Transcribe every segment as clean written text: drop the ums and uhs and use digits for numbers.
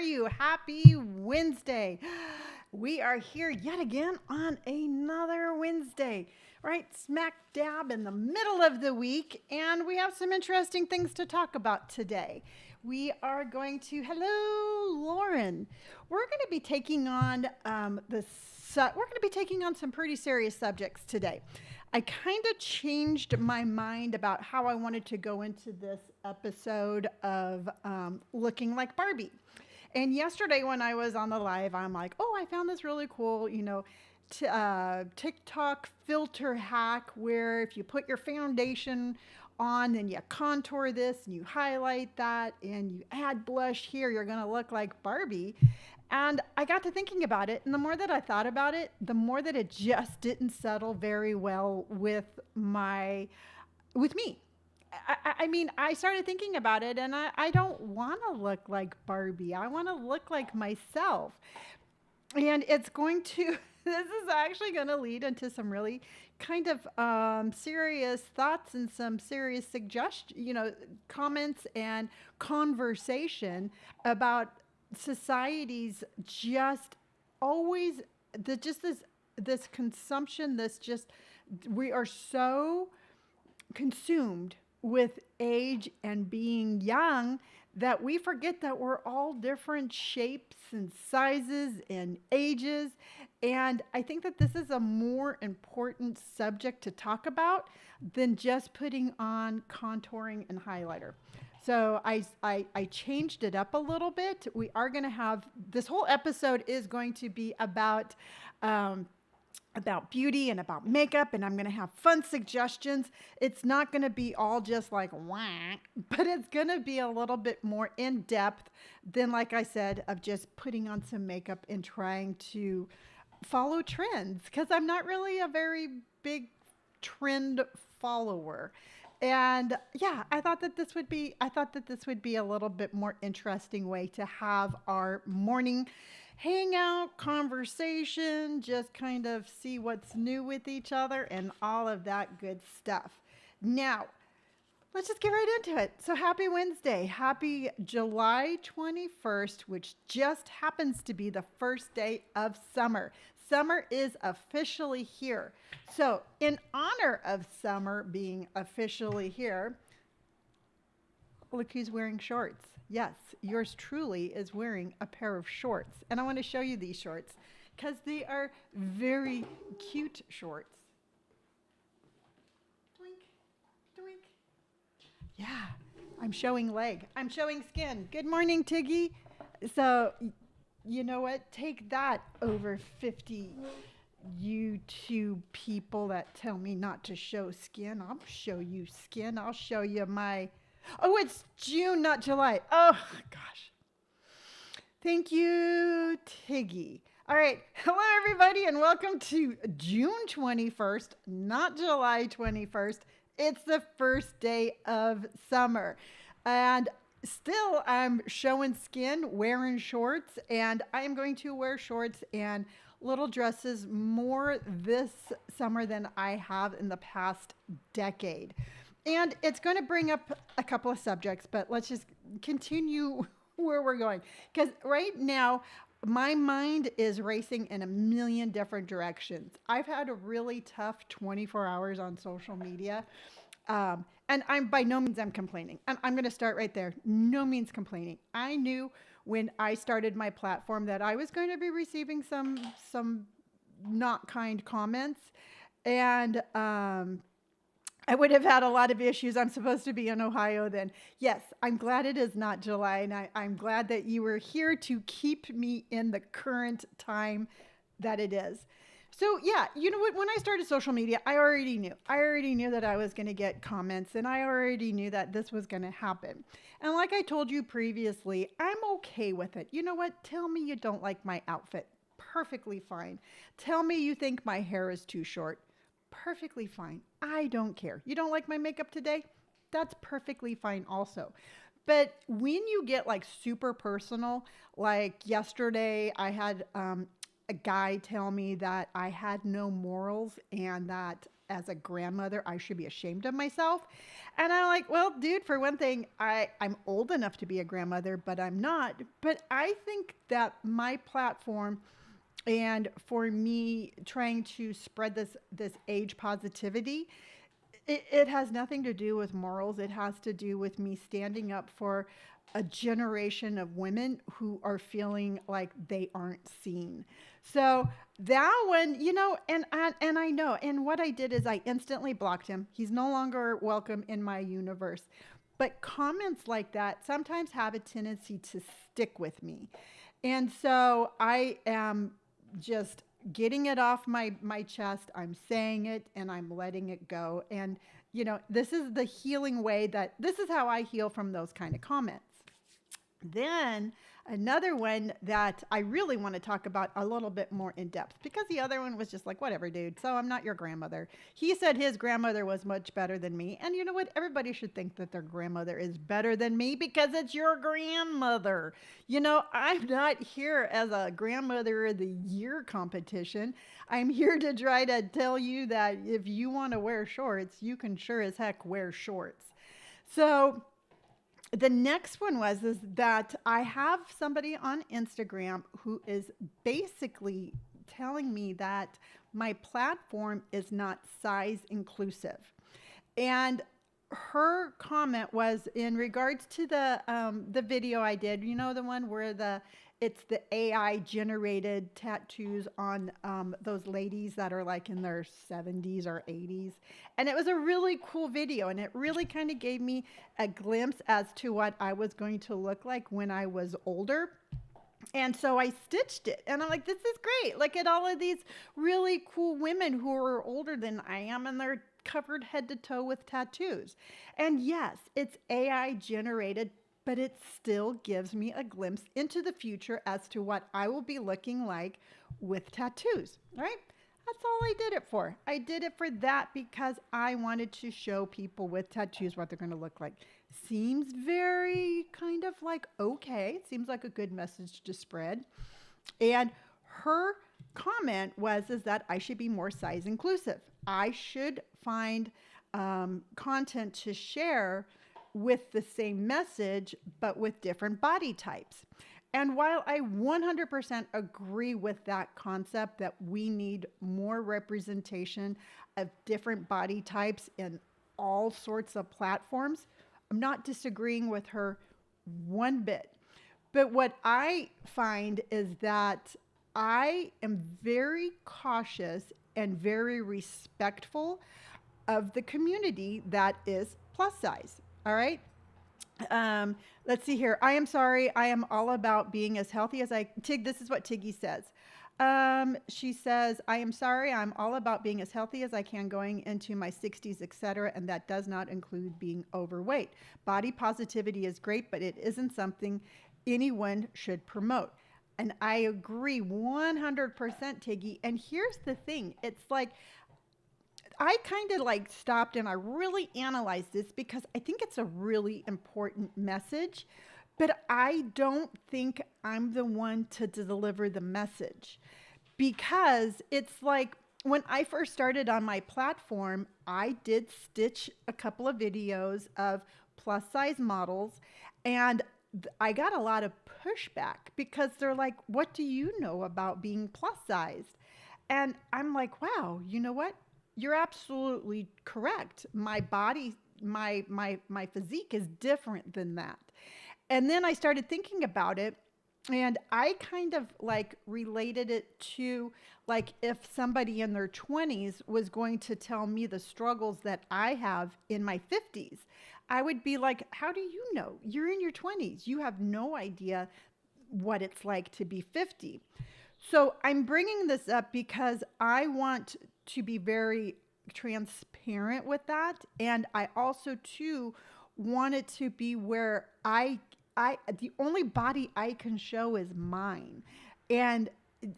you? Happy Wednesday. We are here yet again on another Wednesday, right smack dab in the middle of the week, and we have some interesting things to talk about today. We are going to, hello, Lauren. We're going to be taking on we're going to be taking on some pretty serious subjects today. I kind of changed my mind about how I wanted to go into this episode of looking like Barbie. And yesterday when I was on the live, I'm like, oh, I found this really cool, TikTok filter hack where if you put your foundation on, then you contour this and you highlight that and you add blush here, you're going to look like Barbie. And I got to thinking about it. And the more that I thought about it, the more that it just didn't settle very well with me. I mean, I started thinking about it and I don't want to look like Barbie. I want to look like myself. And it's going to, this is actually going to lead into some really kind of serious thoughts and some serious comments and conversation about society's just always, this consumption, we are so consumed with age and being young that we forget that we're all different shapes and sizes and ages. And I think that this is a more important subject to talk about than just putting on contouring and highlighter. So I changed it up a little bit. We are going to have, this whole episode is going to be about beauty and about makeup, and I'm going to have fun suggestions. It's not going to be all just like whack, but it's going to be a little bit more in depth than, like I said, of just putting on some makeup and trying to follow trends, because I'm not really a very big trend follower. And yeah, I thought that this would be a little bit more interesting way to have our morning hangout conversation, just kind of see what's new with each other and all of that good stuff. Now, let's just get right into it. So happy Wednesday. Happy July 21st, which just happens to be the first day of summer. Summer is officially here. So in honor of summer being officially here, look who's wearing shorts. Yes, yours truly is wearing a pair of shorts. And I want to show you these shorts because they are very cute shorts. Doink, doink. Yeah, I'm showing leg. I'm showing skin. Good morning, Tiggy. So, you know what? Take that, over 50 YouTube people that tell me not to show skin. I'll show you skin. I'll show you my... Oh, it's June, not July. Oh, gosh. Thank you, Tiggy. All right. Hello, everybody, and welcome to June 21st, not July 21st. It's the first day of summer. And still, I'm showing skin, wearing shorts, and I am going to wear shorts and little dresses more this summer than I have in the past decade. And it's going to bring up a couple of subjects, but let's just continue where we're going. Because right now, my mind is racing in a million different directions. I've had a really tough 24 hours on social media. And I'm by no means I'm complaining. I'm going to start right there. No means complaining. I knew when I started my platform that I was going to be receiving some not kind comments. And I would have had a lot of issues. I'm supposed to be in Ohio then. Yes, I'm glad it is not July, and I'm glad that you were here to keep me in the current time that it is. So yeah, you know what? When I started social media, I already knew. I already knew that I was going to get comments, and I already knew that this was going to happen. And like I told you previously, I'm okay with it. You know what? Tell me you don't like my outfit. Perfectly fine. Tell me you think my hair is too short. Perfectly fine. I don't care. You don't like my makeup today? That's perfectly fine also. But when you get like super personal, like yesterday, I had a guy tell me that I had no morals and that as a grandmother, I should be ashamed of myself. And I'm like, well, dude, for one thing, I'm old enough to be a grandmother, but I'm not. But I think that my platform and for me trying to spread this age positivity, it has nothing to do with morals. It has to do with me standing up for a generation of women who are feeling like they aren't seen. So that one, and I know, and what I did is I instantly blocked him. He's no longer welcome in my universe. But comments like that sometimes have a tendency to stick with me. And so I am just getting it off my chest. I'm saying it and I'm letting it go. And, this is the healing way this is how I heal from those kind of comments. Then another one that I really want to talk about a little bit more in depth, because the other one was just like, whatever, dude. So I'm not your grandmother. He said his grandmother was much better than me. And you know what? Everybody should think that their grandmother is better than me because it's your grandmother. I'm not here as a grandmother of the year competition. I'm here to try to tell you that if you want to wear shorts, you can sure as heck wear shorts. So the next one is that I have somebody on Instagram who is basically telling me that my platform is not size inclusive. And her comment was in regards to the video I did, the one where it's the AI generated tattoos on those ladies that are like in their 70s or 80s. And it was a really cool video. And it really kind of gave me a glimpse as to what I was going to look like when I was older. And so I stitched it. And I'm like, this is great. Look at all of these really cool women who are older than I am. And they're covered head to toe with tattoos. And yes, it's AI generated, but it still gives me a glimpse into the future as to what I will be looking like with tattoos, right? That's all I did it for. I did it for that because I wanted to show people with tattoos what they're going to look like. Seems very kind of like, okay, seems like a good message to spread. And her comment is that I should be more size inclusive. I should find content to share with the same message, but with different body types. And while I 100% agree with that concept that we need more representation of different body types in all sorts of platforms, I'm not disagreeing with her one bit. But what I find is that I am very cautious and very respectful of the community that is plus size. All right. Let's see here. I am sorry. I am all about being as healthy as this is what Tiggy says. She says, I am sorry. I'm all about being as healthy as I can going into my 60s, etc. And that does not include being overweight. Body positivity is great, but it isn't something anyone should promote. And I agree 100%, Tiggy. And here's the thing. It's like, I kind of like stopped and I really analyzed this because I think it's a really important message, but I don't think I'm the one to deliver the message, because it's like when I first started on my platform, I did stitch a couple of videos of plus size models, and I got a lot of pushback because they're like, what do you know about being plus sized? And I'm like, wow, you know what? You're absolutely correct. My body, my physique is different than that. And then I started thinking about it, and I kind of like related it to like if somebody in their 20s was going to tell me the struggles that I have in my 50s. I would be like, how do you know? You're in your 20s. You have no idea what it's like to be 50. So I'm bringing this up because I want to be very transparent with that. And I also too want it to be where the only body I can show is mine. And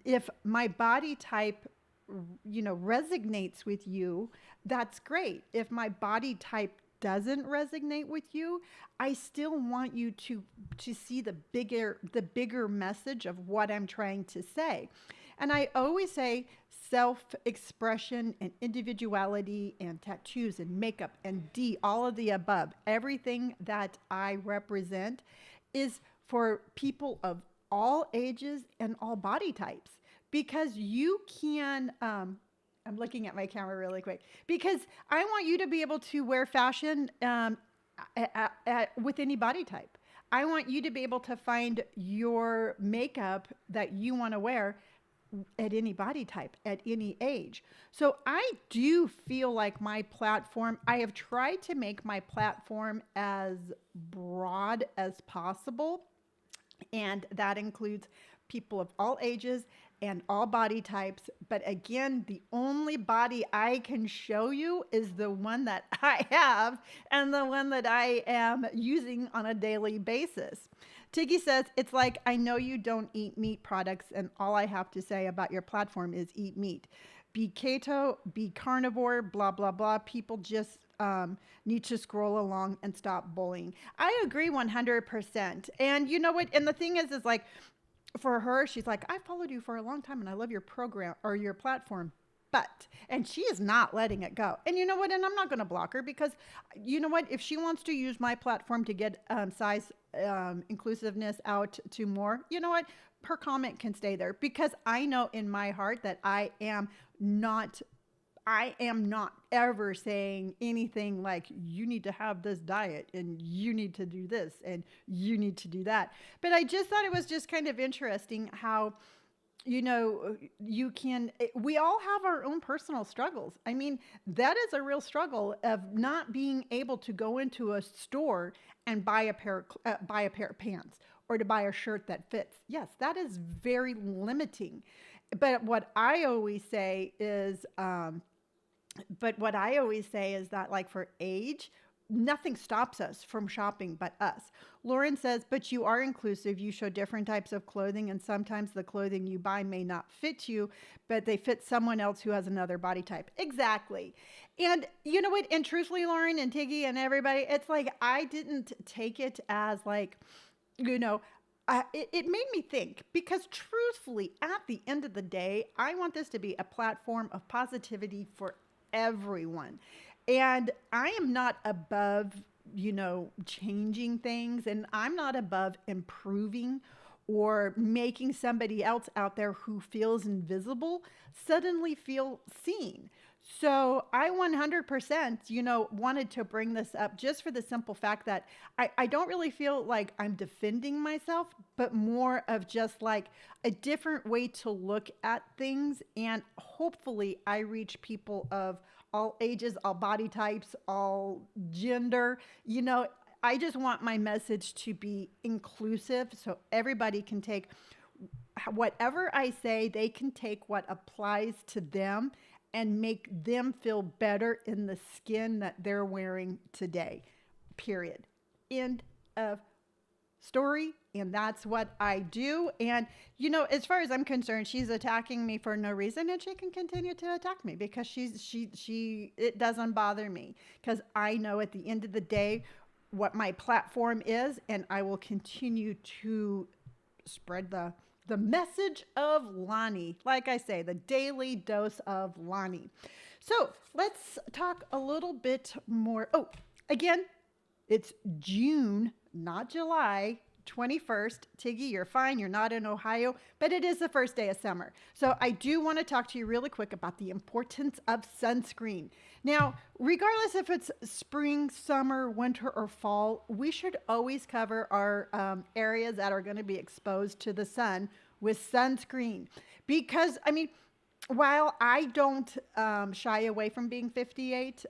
if my body type, resonates with you, that's great. If my body type doesn't resonate with you, I still want you to see the bigger message of what I'm trying to say. And I always say self-expression and individuality and tattoos and makeup and all of the above, everything that I represent is for people of all ages and all body types, because you can I'm looking at my camera really quick because I want you to be able to wear fashion with any body type. I want you to be able to find your makeup that you want to wear at any body type, at any age. So I do feel like my platform, I have tried to make my platform as broad as possible. And that includes people of all ages and all body types. But again, the only body I can show you is the one that I have and the one that I am using on a daily basis. Tiggy says, it's like, I know you don't eat meat products, and all I have to say about your platform is eat meat. Be keto, be carnivore, blah, blah, blah. People just need to scroll along and stop bullying. I agree 100%. And you know what? And the thing is like, for her, she's like, I followed you for a long time and I love your program or your platform. And she is not letting it go. And you know what? And I'm not going to block her because you know what? If she wants to use my platform to get size inclusiveness out to more, you know what? Her comment can stay there because I know in my heart that I am not ever saying anything like you need to have this diet and you need to do this and you need to do that. But I just thought it was just kind of interesting how, you know, we all have our own personal struggles. I mean, that is a real struggle of not being able to go into a store and buy a pair of pants or to buy a shirt that fits. Yes, that is very limiting. But what I always say is that, like, for age, nothing stops us from shopping but us. Lauren says, but you are inclusive. You show different types of clothing, and sometimes the clothing you buy may not fit you, but they fit someone else who has another body type. Exactly. And you know what? And truthfully, Lauren and Tiggy and everybody, it's like I didn't take it as like, you know, it made me think because truthfully, at the end of the day, I want this to be a platform of positivity for everyone. And I am not above, you know, changing things, and I'm not above improving or making somebody else out there who feels invisible suddenly feel seen. So I 100%, you know, wanted to bring this up just for the simple fact that I don't really feel like I'm defending myself, but more of just like a different way to look at things. And hopefully I reach people of all ages, all body types, all gender. You know, I just want my message to be inclusive so everybody can take whatever I say, they can take what applies to them and make them feel better in the skin that they're wearing today. Period. End of story. And that's what I do. And, you know, as far as I'm concerned, she's attacking me for no reason, and she can continue to attack me because it doesn't bother me because I know at the end of the day what my platform is, and I will continue to spread the message of Lonni. Like I say, the daily dose of Lonni. So let's talk a little bit more. Oh, again, it's June, not July 21st. Tiggy, you're fine. You're not in Ohio, but it is the first day of summer. So I do want to talk to you really quick about the importance of sunscreen. Now, regardless if it's spring, summer, winter, or fall, we should always cover our areas that are going to be exposed to the sun with sunscreen. Because, I mean, while I don't shy away from being 58,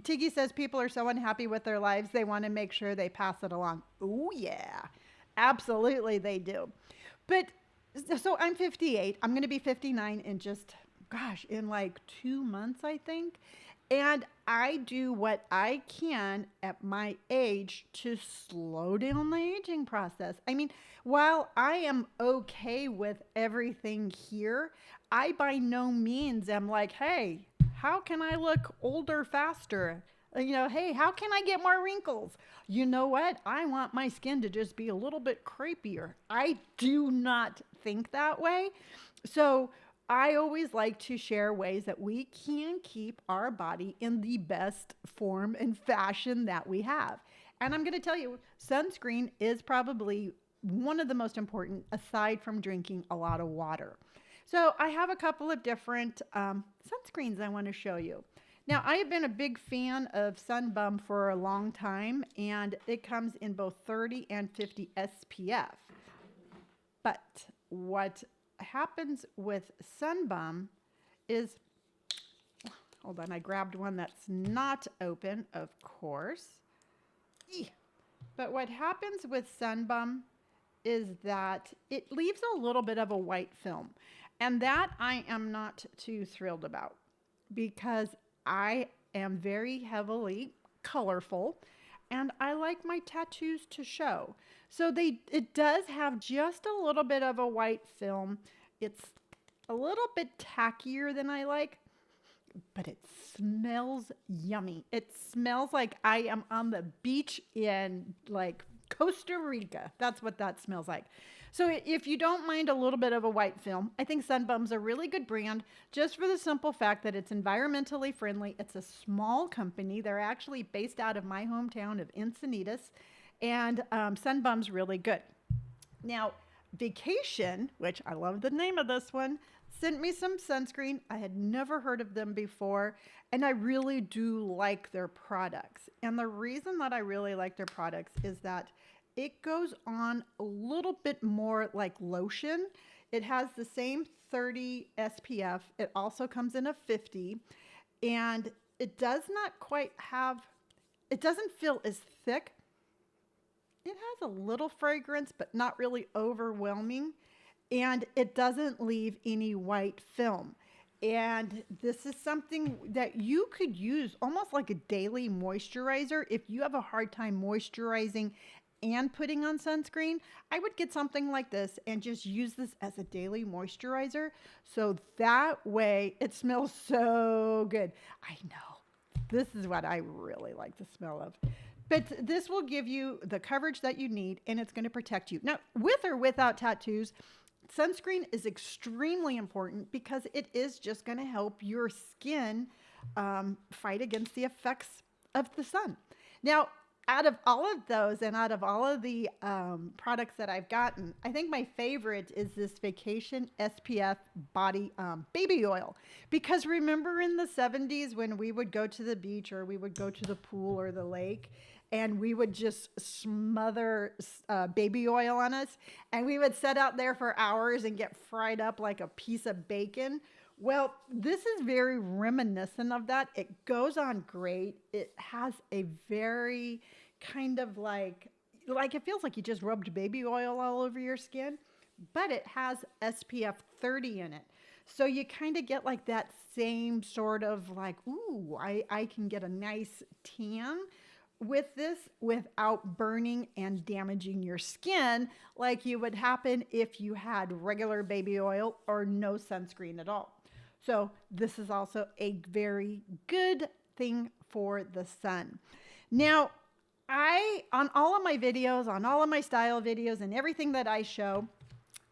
Tiggy says people are so unhappy with their lives, they want to make sure they pass it along. Oh, yeah, absolutely they do. But so I'm 58. I'm going to be 59 in just, gosh, in like 2 months, I think. And I do what I can at my age to slow down the aging process. I mean, while I am okay with everything here, I by no means am like, hey, how can I look older faster? Hey, how can I get more wrinkles? You know what? I want my skin to just be a little bit crepier. I do not think that way. So I always like to share ways that we can keep our body in the best form and fashion that we have. And I'm going to tell you, sunscreen is probably one of the most important aside from drinking a lot of water. So I have a couple of different sunscreens I want to show you. Now, I have been a big fan of Sun Bum for a long time, and it comes in both 30 and 50 SPF. But what happens with Sun Bum is, hold on, I grabbed one that's not open, of course. But what happens with Sun Bum is that it leaves a little bit of a white film. And that I am not too thrilled about because I am very heavily colorful and I like my tattoos to show. So it does have just a little bit of a white film. It's a little bit tackier than I like, but it smells yummy. It smells like I am on the beach in like Costa Rica. That's what that smells like. So if you don't mind a little bit of a white film, I think Sun Bum's a really good brand just for the simple fact that it's environmentally friendly. It's a small company. They're actually based out of my hometown of Encinitas, and Sun Bum's really good. Now, Vacation, which I love the name of this one, sent me some sunscreen. I had never heard of them before, and I really do like their products. And the reason that I really like their products is that it goes on a little bit more like lotion. It has the same 30 SPF. It also comes in a 50, and it does not quite have, it doesn't feel as thick. It has a little fragrance, but not really overwhelming. And it doesn't leave any white film. And this is something that you could use almost like a daily moisturizer. If you have a hard time moisturizing and putting on sunscreen, I would get something like this and just use this as a daily moisturizer. So that way it smells so good. I know. This is what I really like the smell of. But this will give you the coverage that you need, and it's going to protect you. Now, with or without tattoos, sunscreen is extremely important because it is just going to help your skin fight against the effects of the sun. Now, out of all of those and out of all of the products that I've gotten, I think my favorite is this Vacation SPF body baby oil. Because remember in the 70s when we would go to the beach or we would go to the pool or the lake and we would just smother baby oil on us and we would sit out there for hours and get fried up like a piece of bacon. Well, this is very reminiscent of that. It goes on great. It has a very kind of like it feels like you just rubbed baby oil all over your skin, but it has SPF 30 in it. So you kind of get like that same sort of like, ooh, I can get a nice tan with this without burning and damaging your skin like you would happen if you had regular baby oil or no sunscreen at all. So this is also a very good thing for the sun. Now, on all of my videos, on all of my style videos and everything that I show,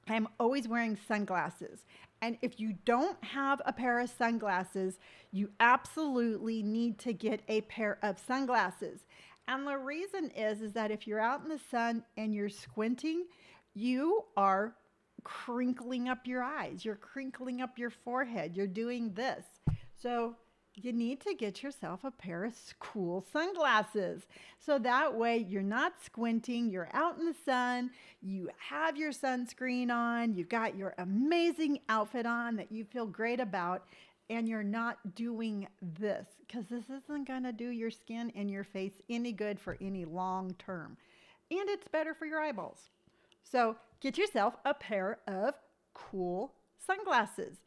I'm always wearing sunglasses. And if you don't have a pair of sunglasses, you absolutely need to get a pair of sunglasses. And the reason is that if you're out in the sun and you're squinting, you are crinkling up your eyes. You're crinkling up your forehead. You're doing this. So you need to get yourself a pair of cool sunglasses. So that way you're not squinting, you're out in the sun, you have your sunscreen on, you've got your amazing outfit on that you feel great about, and you're not doing this because this isn't going to do your skin and your face any good for any long term. And it's better for your eyeballs. So get yourself a pair of cool sunglasses.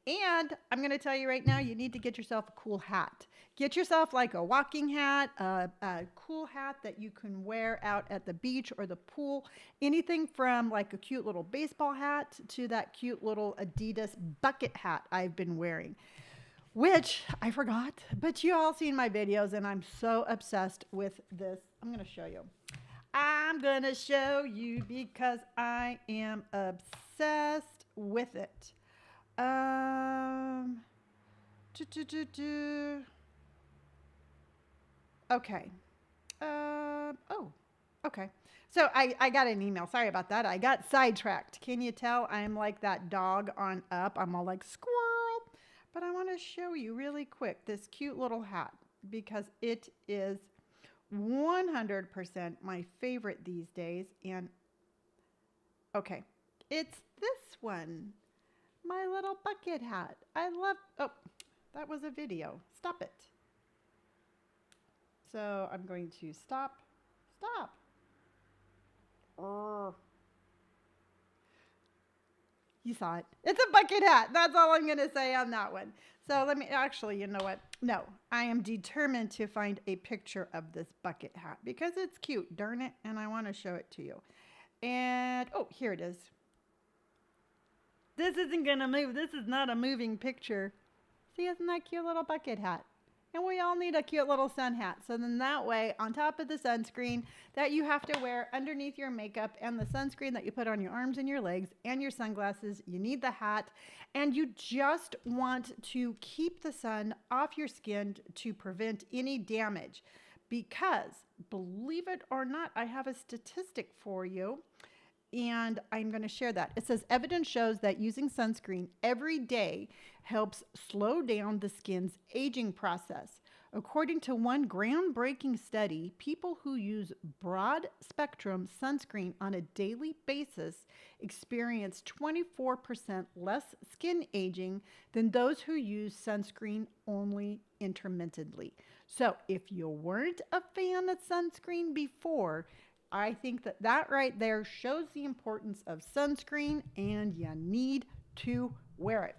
And I'm going to tell you right now, you need to get yourself a cool hat. Get yourself like a walking hat, a cool hat that you can wear out at the beach or the pool. Anything from like a cute little baseball hat to that cute little Adidas bucket hat I've been wearing. which I forgot, but you all seen my videos and I'm so obsessed with this. I'm going to show you. I'm going to show you because I am obsessed with it. Okay. Oh, okay. So I got an email. Sorry about that. I got sidetracked. Can you tell I'm like that dog on Up? I'm all like squirrel. But I want to show you really quick this cute little hat because it is 100% my favorite these days. And okay, it's this one, my little bucket hat. I love, oh, that was a video. Stop it. So I'm going to stop. You saw it. It's a bucket hat. That's all I'm going to say on that one. So let me, actually, you know what? No, I am determined to find a picture of this bucket hat because it's cute, darn it, and I want to show it to you. And, oh, here it is. This isn't going to move. This is not a moving picture. See, isn't that cute little bucket hat? And we all need a cute little sun hat. So then that way, on top of the sunscreen that you have to wear underneath your makeup and the sunscreen that you put on your arms and your legs and your sunglasses, you need the hat. And you just want to keep the sun off your skin to prevent any damage. Because, believe it or not, I have a statistic for you. And I'm going to share that. It says evidence shows that using sunscreen every day helps slow down the skin's aging process. According to one groundbreaking study, people who use broad spectrum sunscreen on a daily basis experience 24% less skin aging than those who use sunscreen only intermittently. So if you weren't a fan of sunscreen before, I think that right there shows the importance of sunscreen and you need to wear it.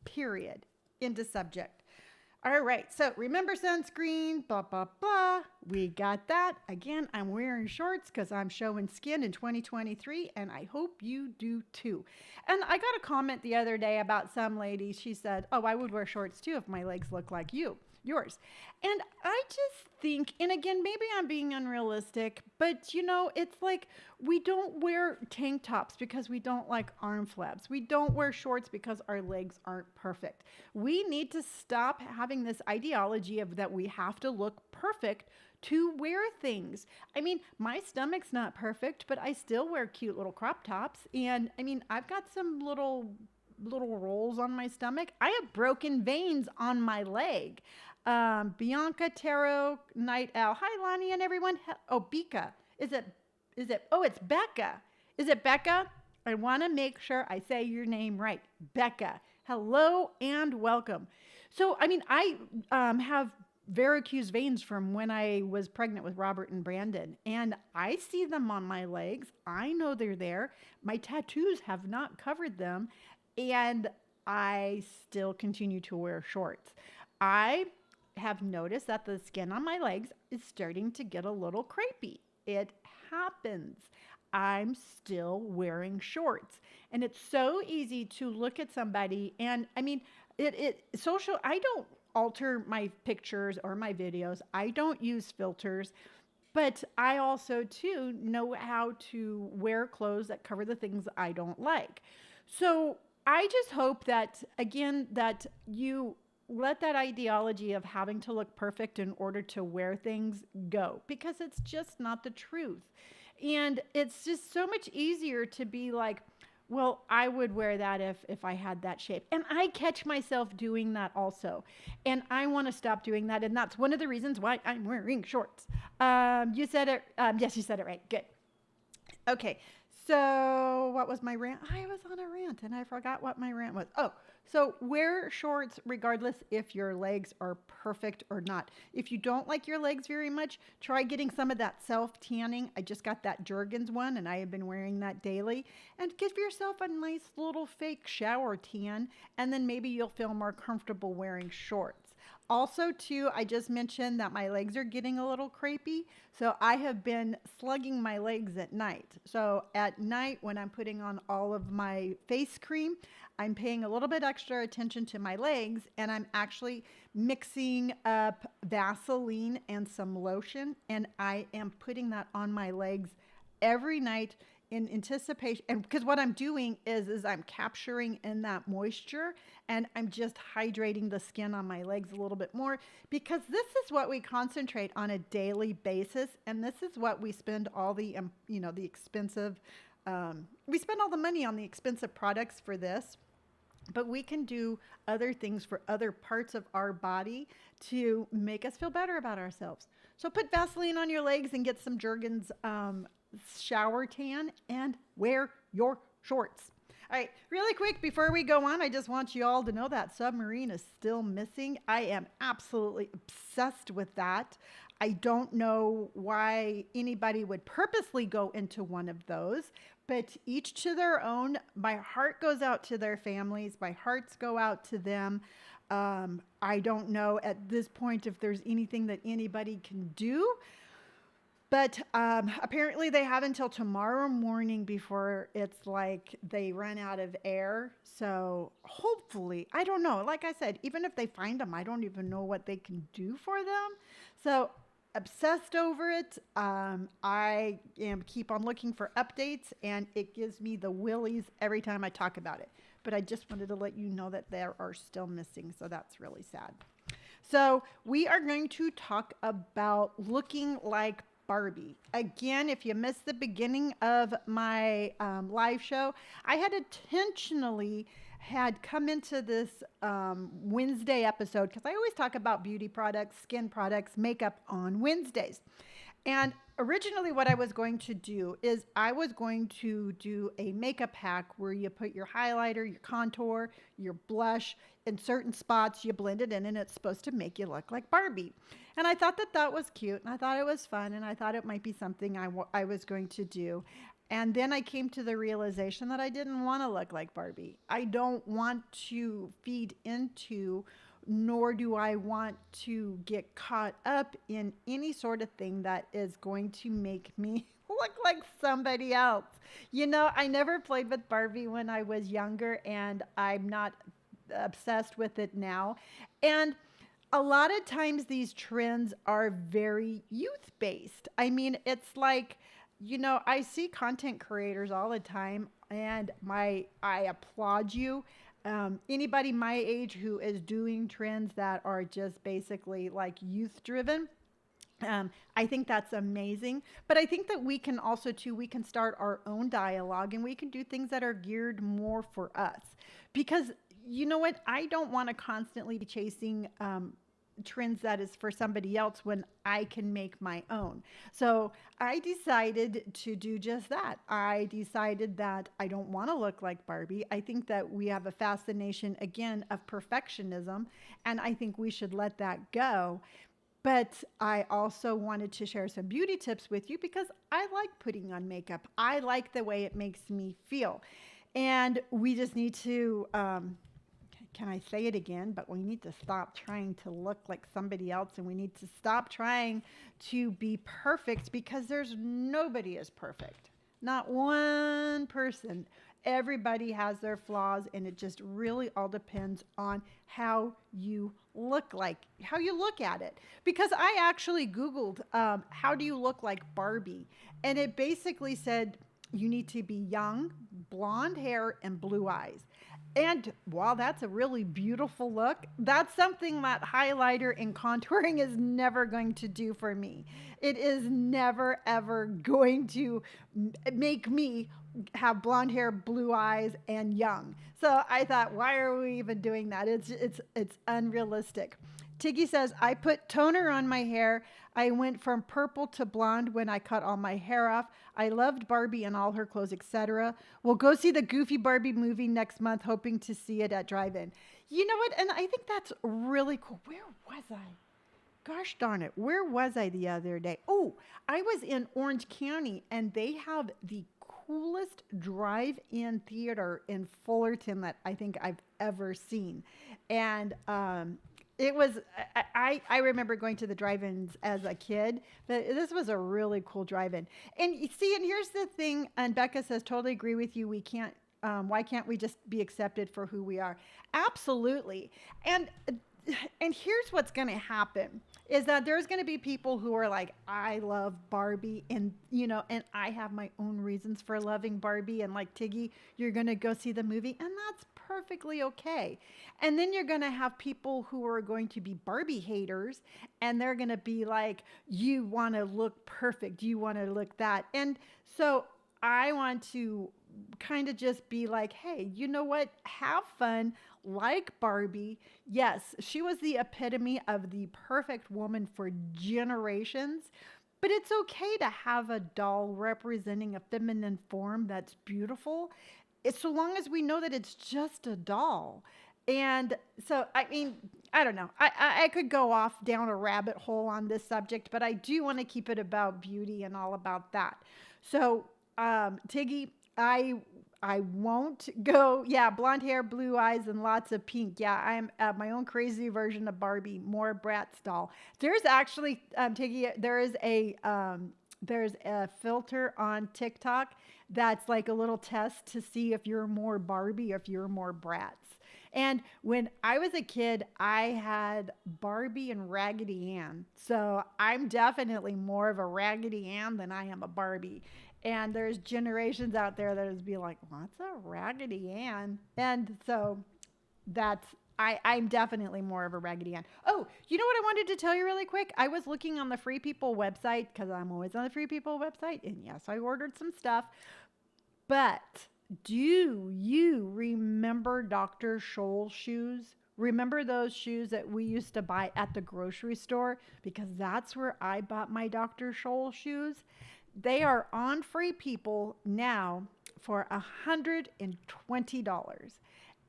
Period. Into subject. All right. So remember sunscreen, blah, blah, blah. We got that. Again, I'm wearing shorts because I'm showing skin in 2023 and I hope you do too. And I got a comment the other day about some lady. She said, oh, I would wear shorts too if my legs look like yours. And I just think, and again, maybe I'm being unrealistic, but you know, it's like we don't wear tank tops because we don't like arm flaps. We don't wear shorts because our legs aren't perfect. We need to stop having this ideology of that we have to look perfect to wear things. I mean, my stomach's not perfect, but I still wear cute little crop tops. And I mean, I've got some little rolls on my stomach. I have broken veins on my leg. Bianca Tarot Night Owl. Hi, Lonni and everyone. Oh, Bika. Is it? Oh, it's Becca. Is it Becca? I want to make sure I say your name right. Becca. Hello and welcome. So, I mean, I have varicose veins from when I was pregnant with Robert and Brandon, and I see them on my legs. I know they're there. My tattoos have not covered them, and I still continue to wear shorts. I have noticed that the skin on my legs is starting to get a little crepey. It happens. I'm still wearing shorts. And it's so easy to look at somebody and I mean, I don't alter my pictures or my videos. I don't use filters, but I also too know how to wear clothes that cover the things I don't like. So I just hope that, again, that you let that ideology of having to look perfect in order to wear things go, because it's just not the truth. And it's just so much easier to be like, well, I would wear that if I had that shape. And I catch myself doing that also. And I want to stop doing that. And that's one of the reasons why I'm wearing shorts. You said it. Yes, you said it right. Good. Okay. So what was my rant? I was on a rant and I forgot what my rant was. Oh, so wear shorts regardless if your legs are perfect or not. If you don't like your legs very much, try getting some of that self-tanning. I just got that Jergens one and I have been wearing that daily. And give yourself a nice little fake shower tan and then maybe you'll feel more comfortable wearing shorts. Also, too, I just mentioned that my legs are getting a little crepey. So I have been slugging my legs at night. So at night, when I'm putting on all of my face cream, I'm paying a little bit extra attention to my legs, and I'm actually mixing up Vaseline and some lotion, and I am putting that on my legs every night in anticipation. And because what I'm doing is I'm capturing in that moisture, and I'm just hydrating the skin on my legs a little bit more, because this is what we concentrate on a daily basis, and this is what we spend all the the expensive we spend all the money on the expensive products for this. But we can do other things for other parts of our body to make us feel better about ourselves. So put Vaseline on your legs and get some Jergens shower tan and wear your shorts. All right, really quick before we go on, I just want you all to know that submarine is still missing. I am absolutely obsessed with that. I don't know why anybody would purposely go into one of those, but each to their own. My heart goes out to their families. My hearts go out to them. I don't know at this point if there's anything that anybody can do. But apparently they have until tomorrow morning before it's like they run out of air. So hopefully, I don't know. Like I said, even if they find them, I don't even know what they can do for them. So obsessed over it. I am keep on looking for updates, and it gives me the willies every time I talk about it. But I just wanted to let you know that they are still missing. So that's really sad. So we are going to talk about looking like Barbie. Again, if you missed the beginning of my live show, I had intentionally had come into this Wednesday episode because I always talk about beauty products, skin products, makeup on Wednesdays. And originally what I was going to do is I was going to do a makeup hack where you put your highlighter, your contour, your blush in certain spots, you blend it in, and it's supposed to make you look like Barbie. And I thought that that was cute, and I thought it was fun, and I thought it might be something I was going to do. And then I came to the realization that I didn't want to look like Barbie. I don't want to feed into, nor do I want to get caught up in any sort of thing that is going to make me look like somebody else. You know, I never played with Barbie when I was younger, and I'm not obsessed with it now. And a lot of times these trends are very youth based. I mean, it's like, I see content creators all the time, and I applaud you. Anybody my age who is doing trends that are just basically like youth driven, I think that's amazing. But I think that we can also too, we can start our own dialogue, and we can do things that are geared more for us. Because you know what? I don't want to constantly be chasing trends that is for somebody else when I can make my own. So I decided to do just that. I decided that I don't want to look like Barbie. I think that we have a fascination, again, of perfectionism, and I think we should let that go. But I also wanted to share some beauty tips with you because I like putting on makeup. I like the way it makes me feel. And we just need to, can I say it again? But we need to stop trying to look like somebody else, and we need to stop trying to be perfect, because there's nobody is perfect. Not one person. Everybody has their flaws, and it just really all depends on how you look at it. Because I actually Googled, how do you look like Barbie? And it basically said you need to be young, blonde hair, and blue eyes. And while that's a really beautiful look, that's something that highlighter and contouring is never going to do for me. It is never, ever going to make me have blonde hair, blue eyes, and young. So I thought, why are we even doing that? It's unrealistic. Tiggy says, I put toner on my hair. I went from purple to blonde when I cut all my hair off. I loved Barbie and all her clothes, etc. We'll go see the Goofy Barbie movie next month, hoping to see it at drive-in. You know what? And I think that's really cool. Where was I? Gosh darn it. Where was I the other day? Oh, I was in Orange County, and they have the coolest drive-in theater in Fullerton that I think I've ever seen. And It was I remember going to the drive-ins as a kid, but this was a really cool drive-in. And you see, and here's the thing, and Becca says, totally agree with you. We can't why can't we just be accepted for who we are? Absolutely. And here's what's going to happen is that there's going to be people who are like, I love Barbie, and and I have my own reasons for loving Barbie, and like Tiggy, you're going to go see the movie, and that's perfectly okay. And then you're going to have people who are going to be Barbie haters, and they're going to be like, you want to look perfect, you want to look that. And so I want to kind of just be like, hey, you know what? Have fun, like Barbie. Yes, she was the epitome of the perfect woman for generations. But it's okay to have a doll representing a feminine form that's beautiful. It's so long as we know that it's just a doll. And so, I mean, I don't know. I could go off down a rabbit hole on this subject, but I do want to keep it about beauty and all about that. So, Tiggy, I won't go. Yeah, blonde hair, blue eyes, and lots of pink. Yeah, I'm my own crazy version of Barbie, more Bratz doll. There's actually, Tiggy, there's a filter on TikTok that's like a little test to see if you're more Barbie or if you're more Bratz. And when I was a kid, I had Barbie and Raggedy Ann. So I'm definitely more of a Raggedy Ann than I am a Barbie. And there's generations out there that would be like, what's a Raggedy Ann? And so I'm definitely more of a Raggedy Ann. Oh, you know what I wanted to tell you really quick? I was looking on the Free People website because I'm always on the Free People website. And yes, I ordered some stuff. But do you remember Dr. Scholl's shoes? Remember those shoes that we used to buy at the grocery store? Because that's where I bought my Dr. Scholl shoes. They are on Free People now for $120.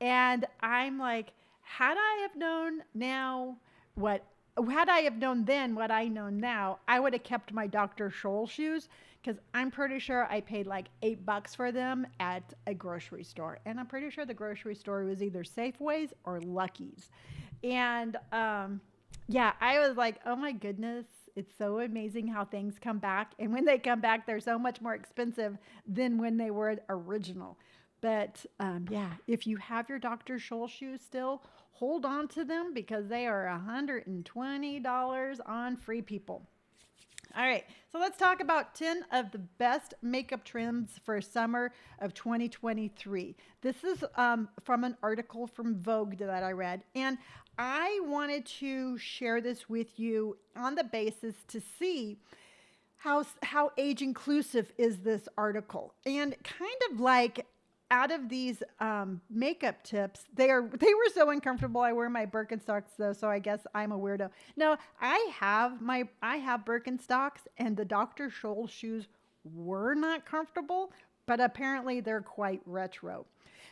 And I'm like, had I have known then what I know now, I would have kept my Dr. Scholl shoes because I'm pretty sure I paid like $8 for them at a grocery store. And I'm pretty sure the grocery store was either Safeways or Lucky's. And yeah, I was like, oh my goodness, it's so amazing how things come back. And when they come back, they're so much more expensive than when they were original. But yeah, if you have your Dr. Scholl shoes still, hold on to them because they are $120 on Free People. All right, so let's talk about 10 of the best makeup trends for summer of 2023. This is from an article from Vogue that I read, and I wanted to share this with you on the basis to see how age inclusive is this article, and kind of like out of these makeup tips, they were so uncomfortable. I wear my Birkenstocks though, so I guess I'm a weirdo. No, I have Birkenstocks, and the Dr. Scholl shoes were not comfortable, but apparently they're quite retro.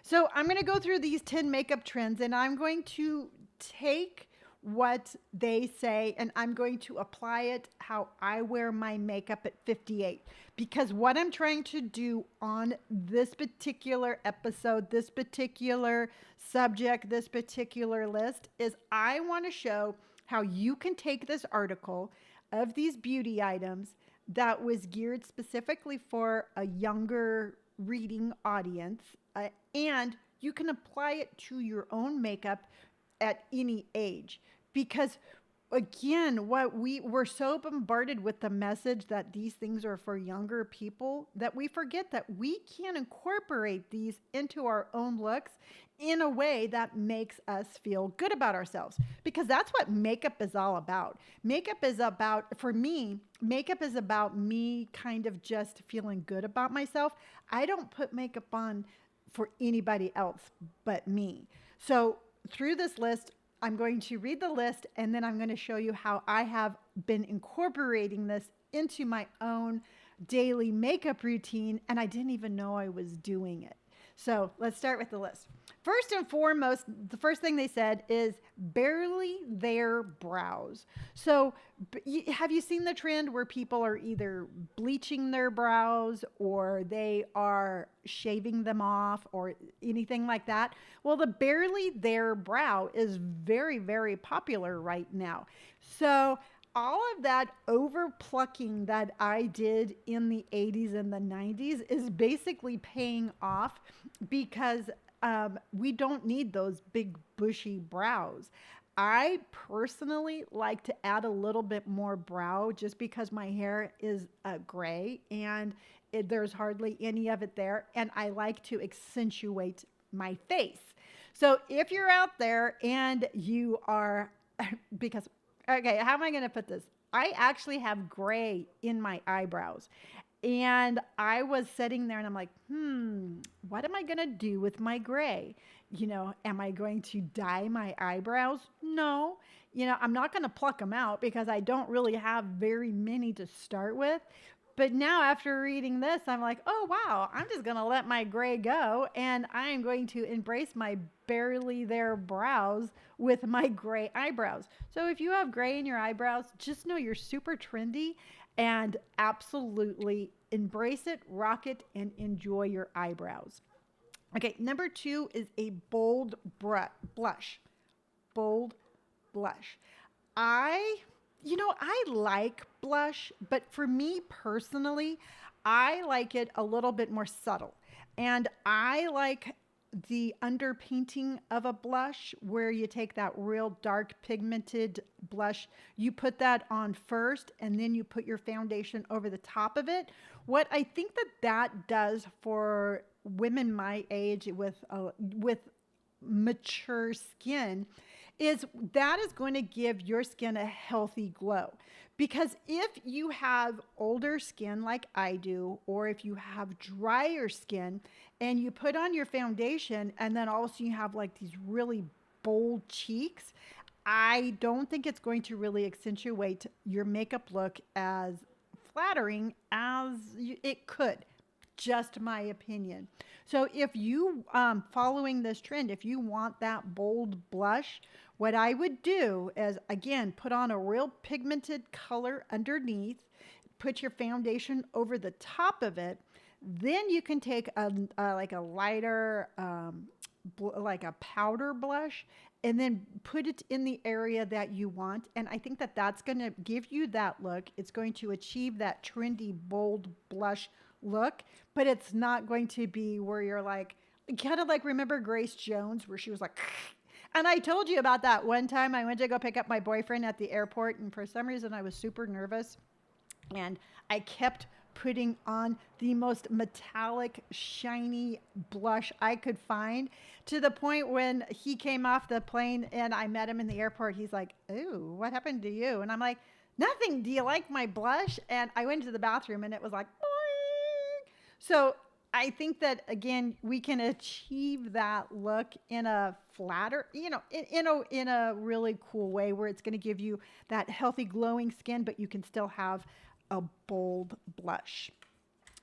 So I'm going to go through these 10 makeup trends, and I'm going to take what they say and I'm going to apply it how I wear my makeup at 58. Because what I'm trying to do on this particular episode, this particular subject, this particular list is I want to show how you can take this article of these beauty items that was geared specifically for a younger reading audience, and you can apply it to your own makeup at any age. Because again, we're so bombarded with the message that these things are for younger people that we forget that we can incorporate these into our own looks in a way that makes us feel good about ourselves. Because that's what makeup is all about. For me, makeup is about me kind of just feeling good about myself. I don't put makeup on for anybody else but me. So through this list, I'm going to read the list and then I'm going to show you how I have been incorporating this into my own daily makeup routine and I didn't even know I was doing it. So let's start with the list. First and foremost, the first thing they said is barely their brows. So, have you seen the trend where people are either bleaching their brows or they are shaving them off or anything like that? Well, the barely their brow is very, very popular right now. So, all of that over plucking that I did in the 80s and the 90s is basically paying off because we don't need those big bushy brows. I personally like to add a little bit more brow just because my hair is gray and there's hardly any of it there. And I like to accentuate my face. So if you're out there and you are, because, okay, how am I going to put this? I actually have gray in my eyebrows. And I was sitting there and I'm like, what am I going to do with my gray? Am I going to dye my eyebrows? No. I'm not going to pluck them out because I don't really have very many to start with. But now after reading this, I'm like, oh, wow, I'm just going to let my gray go. And I'm going to embrace my barely there brows with my gray eyebrows. So if you have gray in your eyebrows, just know you're super trendy and absolutely embrace it, rock it, and enjoy your eyebrows. Okay, number 2 is a bold blush. Bold blush. I like blush, but for me personally, I like it a little bit more subtle. And I like the underpainting of a blush where you take that real dark pigmented blush, you put that on first, and then you put your foundation over the top of it. What I think that does for women my age with mature skin is that is going to give your skin a healthy glow. Because if you have older skin like I do, or if you have drier skin and you put on your foundation and then all of a sudden you have like these really bold cheeks, I don't think it's going to really accentuate your makeup look as flattering as it could. Just my opinion. So if you following this trend, if you want that bold blush, what I would do is, again, put on a real pigmented color underneath, put your foundation over the top of it. Then you can take like a lighter, like a powder blush, and then put it in the area that you want. And I think that's going to give you that look. It's going to achieve that trendy, bold blush look, but it's not going to be where you're like, kind of like, remember Grace Jones, where she was like, and I told you about that one time I went to go pick up my boyfriend at the airport, and for some reason I was super nervous, and I kept putting on the most metallic, shiny blush I could find, to the point when he came off the plane and I met him in the airport, he's like, ooh, what happened to you? And I'm like, nothing. Do you like my blush? And I went to the bathroom and it was like, boing. So I think that, again, we can achieve that look in a flatter, in a really cool way where it's going to give you that healthy, glowing skin, but you can still have a bold blush.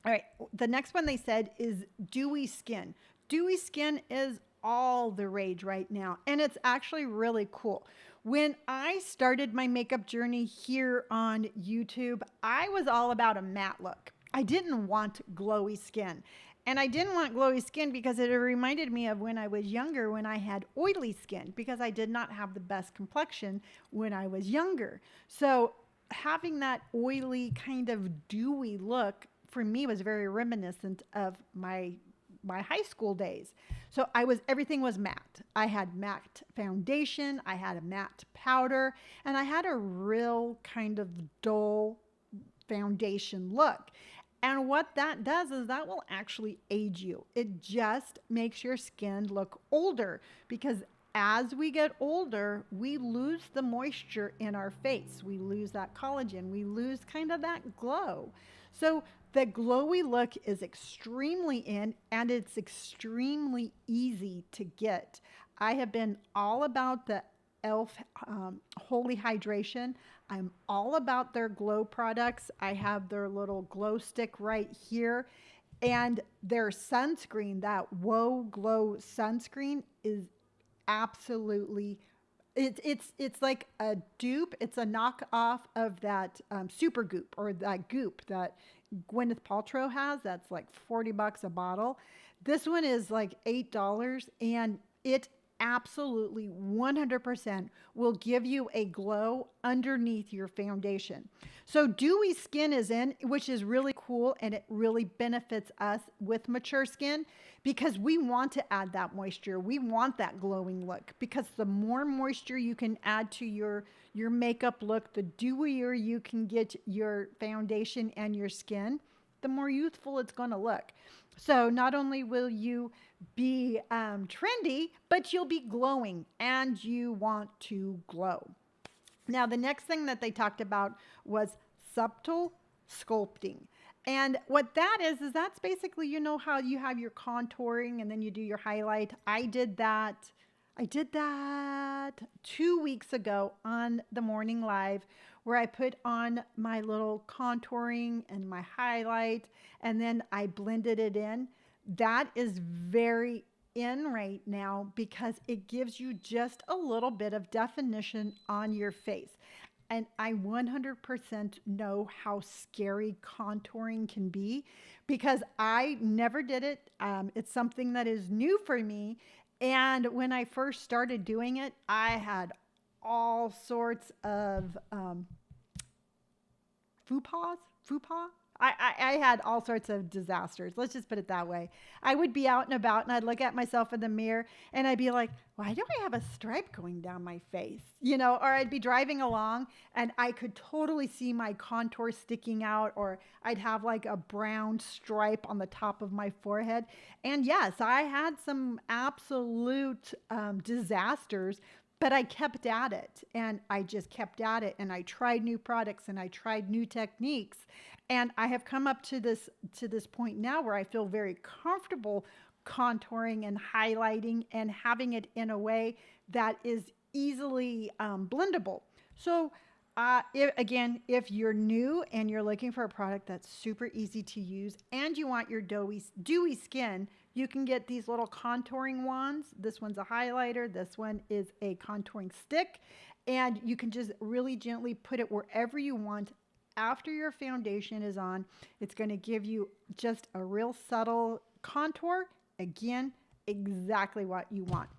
All right. The next one they said is dewy skin. Dewy skin is all the rage right now, and it's actually really cool. When I started my makeup journey here on YouTube, I was all about a matte look. I didn't want glowy skin. And I didn't want glowy skin because it reminded me of when I was younger, when I had oily skin, because I did not have the best complexion when I was younger. So having that oily kind of dewy look for me was very reminiscent of my high school days. So everything was matte. I had matte foundation, I had a matte powder, and I had a real kind of dull foundation look. And what that does is that will actually age you. It just makes your skin look older, because as we get older, we lose the moisture in our face. We lose that collagen. We lose kind of that glow. So the glowy look is extremely in, and it's extremely easy to get. I have been all about the e.l.f. Holy Hydration. I'm all about their glow products. I have their little glow stick right here. And their sunscreen, that Whoa Glow sunscreen, is absolutely it's like a dupe. It's a knockoff of that super goop, or that goop that Gwyneth Paltrow has. That's like $40 a bottle. This one is like $8, and it absolutely 100% will give you a glow underneath your foundation. So dewy skin is in, which is really cool, and it really benefits us with mature skin because we want to add that moisture. We want that glowing look, because the more moisture you can add to your makeup look, the dewier you can get your foundation and your skin, the more youthful it's going to look. So not only will you be trendy, but you'll be glowing, and you want to glow. Now, the next thing that they talked about was subtle sculpting. And what that is that's basically, you know how you have your contouring and then you do your highlight. I did that 2 weeks ago on the morning live, where I put on my little contouring and my highlight, and then I blended it in. That is very in right now because it gives you just a little bit of definition on your face. And I 100% know how scary contouring can be because I never did it. It's something that is new for me. And when I first started doing it, I had all sorts of faux pas. I had all sorts of disasters. Let's just put it that way. I would be out and about and I'd look at myself in the mirror and I'd be like, why do I have a stripe going down my face? You know, or I'd be driving along and I could totally see my contour sticking out, or I'd have like a brown stripe on the top of my forehead. And yes, I had some absolute disasters, but I kept at it, and I just kept at it, and I tried new products and I tried new techniques. And I have come up to this point now where I feel very comfortable contouring and highlighting and having it in a way that is easily blendable. So if you're new and you're looking for a product that's super easy to use and you want your dewy skin, you can get these little contouring wands. This one's a highlighter. This one is a contouring stick. And you can just really gently put it wherever you want after your foundation is on. It's going to give you just a real subtle contour. Again, exactly what you want.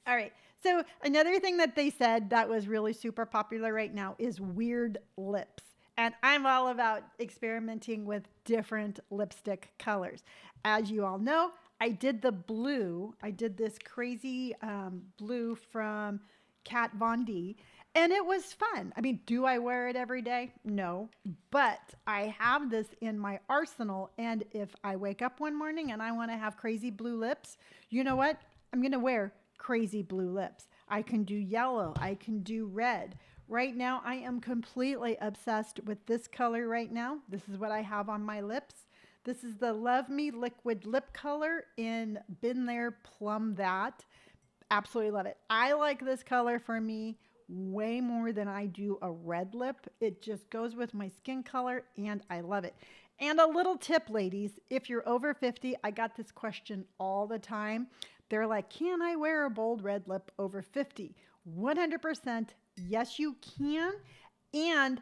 All right. So another thing that they said that was really super popular right now is weird lips. And I'm all about experimenting with different lipstick colors. As you all know, I did the blue. I did this crazy blue from Kat Von D, and it was fun. I mean, do I wear it every day? No, but I have this in my arsenal. And if I wake up one morning and I want to have crazy blue lips, you know what? I'm going to wear crazy blue lips. I can do yellow. I can do red. Right now, I am completely obsessed with this color right now. This is what I have on my lips. This is the Love Me Liquid Lip Color in Been There Plum That. Absolutely love it. I like this color for me way more than I do a red lip. It just goes with my skin color and I love it. And a little tip, ladies, if you're over 50, I got this question all the time. They're like, can I wear a bold red lip over 50? 100% yes, you can. And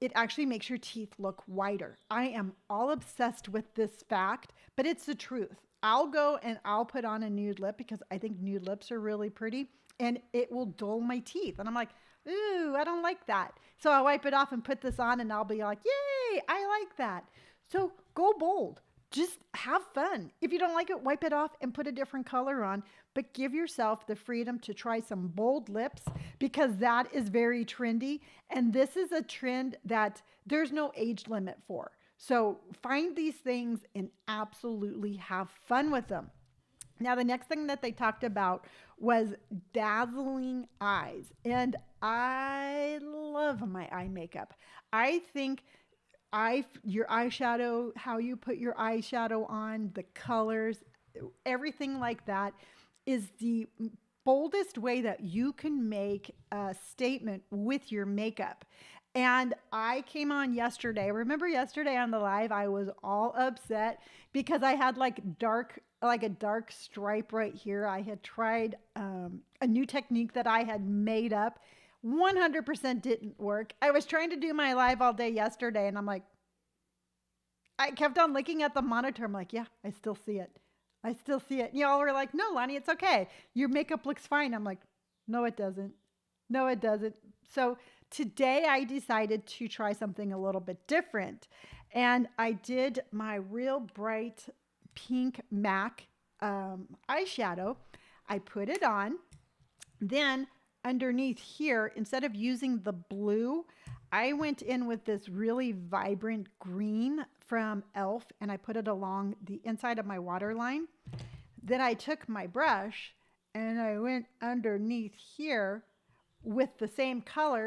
it actually makes your teeth look whiter. I am all obsessed with this fact, but it's the truth. I'll go and I'll put on a nude lip because I think nude lips are really pretty, and it will dull my teeth. And I'm like, ooh, I don't like that. So I'll wipe it off and put this on and I'll be like, yay, I like that. So go bold. Just have fun. If you don't like it, wipe it off and put a different color on, but give yourself the freedom to try some bold lips because that is very trendy. And this is a trend that there's no age limit for. So find these things and absolutely have fun with them. Now, the next thing that they talked about was dazzling eyes. And I love my eye makeup. I think your eyeshadow, how you put your eyeshadow on, the colors, everything like that is the boldest way that you can make a statement with your makeup. And I came on yesterday. Remember yesterday on the live, I was all upset because I had like a dark stripe right here. I had tried a new technique that I had made up. 100% didn't work. I was trying to do my live all day yesterday, and I'm like, I kept on looking at the monitor. I'm like, yeah, I still see it. I still see it. Y'all were like, no, Lonnie, it's okay. Your makeup looks fine. I'm like, no, it doesn't. No, it doesn't. So today I decided to try something a little bit different. And I did my real bright pink MAC eyeshadow. I put it on. Then underneath here, instead of using the blue, I went in with this really vibrant green from e.l.f. and I put it along the inside of my waterline. Then I took my brush and I went underneath here with the same color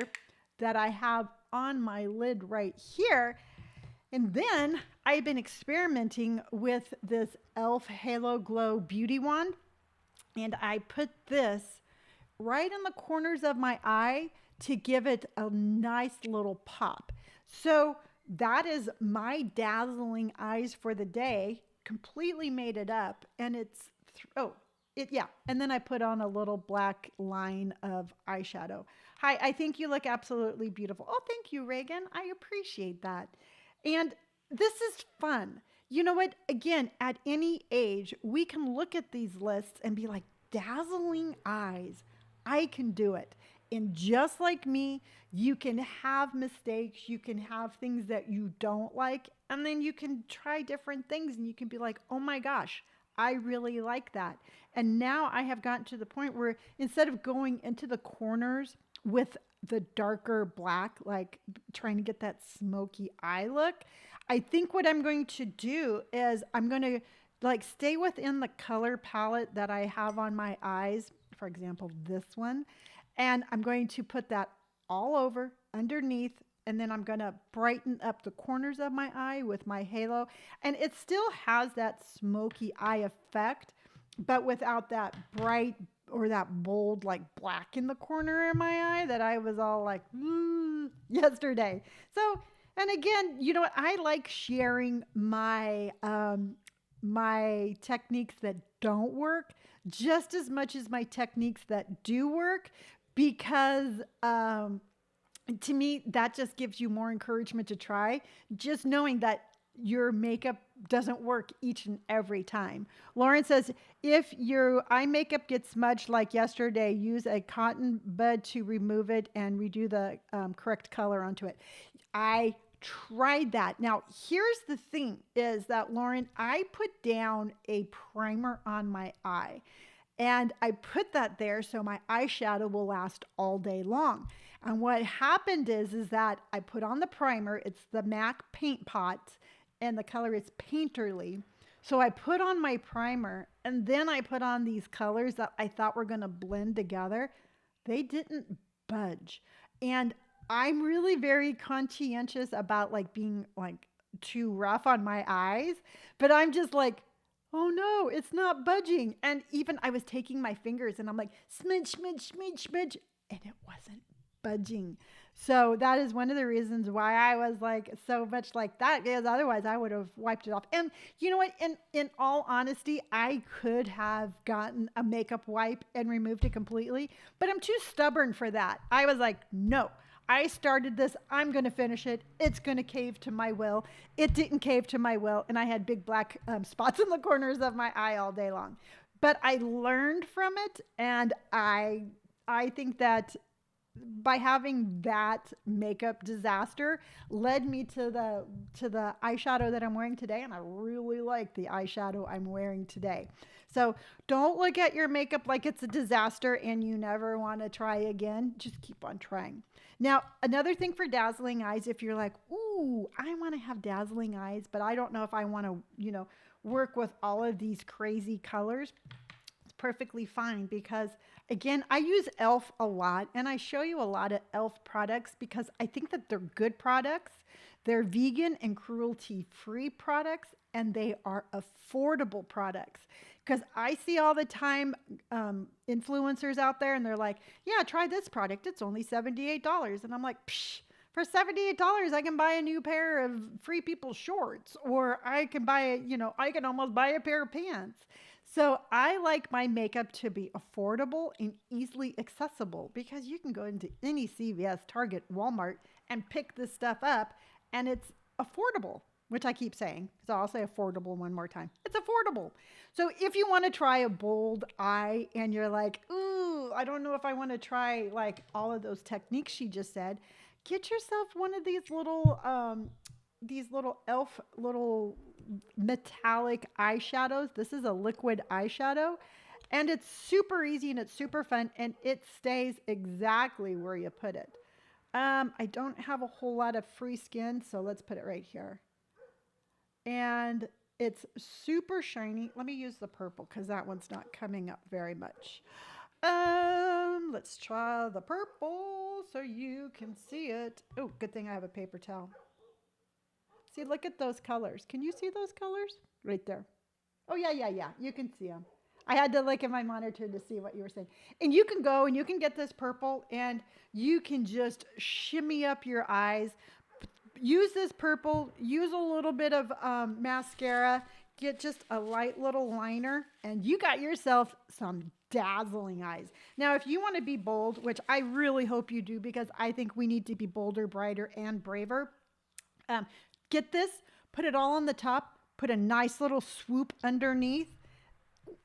that I have on my lid right here. And then I've been experimenting with this e.l.f. Halo Glow Beauty Wand. And I put this right in the corners of my eye to give it a nice little pop. So that is my dazzling eyes for the day. Completely made it up. And it's, yeah. And then I put on a little black line of eyeshadow. Hi, I think you look absolutely beautiful. Oh, thank you, Reagan. I appreciate that. And this is fun. You know what? Again, at any age, we can look at these lists and be like, dazzling eyes. I can do it. And just like me, you can have mistakes. You can have things that you don't like. And then you can try different things and you can be like, oh my gosh, I really like that. And now I have gotten to the point where instead of going into the corners with the darker black, like trying to get that smoky eye look, I think what I'm going to do is I'm going to like stay within the color palette that I have on my eyes. For example, this one. And I'm going to put that all over underneath. And then I'm going to brighten up the corners of my eye with my halo. And it still has that smoky eye effect, but without that bright or that bold like black in the corner of my eye that I was all like, yesterday. So, and again, you know what? I like sharing my, my techniques that don't work just as much as my techniques that do work, because to me, that just gives you more encouragement to try, just knowing that your makeup doesn't work each and every time. Lauren says, if your eye makeup gets smudged like yesterday, use a cotton bud to remove it and redo the correct color onto it. I tried that. Now, here's the thing is that, Lauren, I put down a primer on my eye. And I put that there so my eyeshadow will last all day long. And what happened is that I put on the primer. It's the MAC Paint Pot, and the color is Painterly. So I put on my primer, and then I put on these colors that I thought were going to blend together. They didn't budge. And I'm really very conscientious about like being like too rough on my eyes, but I'm just like, oh no, it's not budging. And even I was taking my fingers and I'm like, smidge, smidge, smidge, smidge, and it wasn't budging. So that is one of the reasons why I was like so much like that, because otherwise I would have wiped it off. And you know what? In all honesty, I could have gotten a makeup wipe and removed it completely, but I'm too stubborn for that. I was like, no. I started this. I'm going to finish it. It's going to cave to my will. It didn't cave to my will. And I had big black spots in the corners of my eye all day long. But I learned from it. And I think that by having that makeup disaster led me to the eyeshadow that I'm wearing today. And I really like the eyeshadow I'm wearing today. So don't look at your makeup like it's a disaster and you never want to try again. Just keep on trying. Now, another thing for dazzling eyes, if you're like, ooh, I want to have dazzling eyes, but I don't know if I want to, work with all of these crazy colors, it's perfectly fine, because again, I use e.l.f. a lot, and I show you a lot of e.l.f. products because I think that they're good products. They're vegan and cruelty-free products, and they are affordable products. Because I see all the time influencers out there and they're like, yeah, try this product. It's only $78. And I'm like, psh, For $78, I can buy a new pair of Free People shorts, or I can I can almost buy a pair of pants. So I like my makeup to be affordable and easily accessible because you can go into any CVS, Target, Walmart and pick this stuff up, and it's affordable, which I keep saying. So I'll say affordable one more time. It's affordable. So if you want to try a bold eye and you're like, ooh, I don't know if I want to try like all of those techniques she just said, get yourself one of these little elf little metallic eyeshadows. This is a liquid eyeshadow, and it's super easy and it's super fun, and it stays exactly where you put it. I don't have a whole lot of free skin, so let's put it right here. And it's super shiny. Let me use the purple because that one's not coming up very much. Let's try the purple so you can see it. Oh, good thing I have a paper towel. See, look at those colors. Can you see those colors? Right there. Oh, yeah. You can see them. I had to look at my monitor to see what you were saying. And you can go and you can get this purple and you can just shimmy up your eyes. Use this purple. Use a little bit of mascara. Get just a light little liner. And you got yourself some dazzling eyes. Now, if you want to be bold, which I really hope you do because I think we need to be bolder, brighter, and braver, get this, put it all on the top, put a nice little swoop underneath.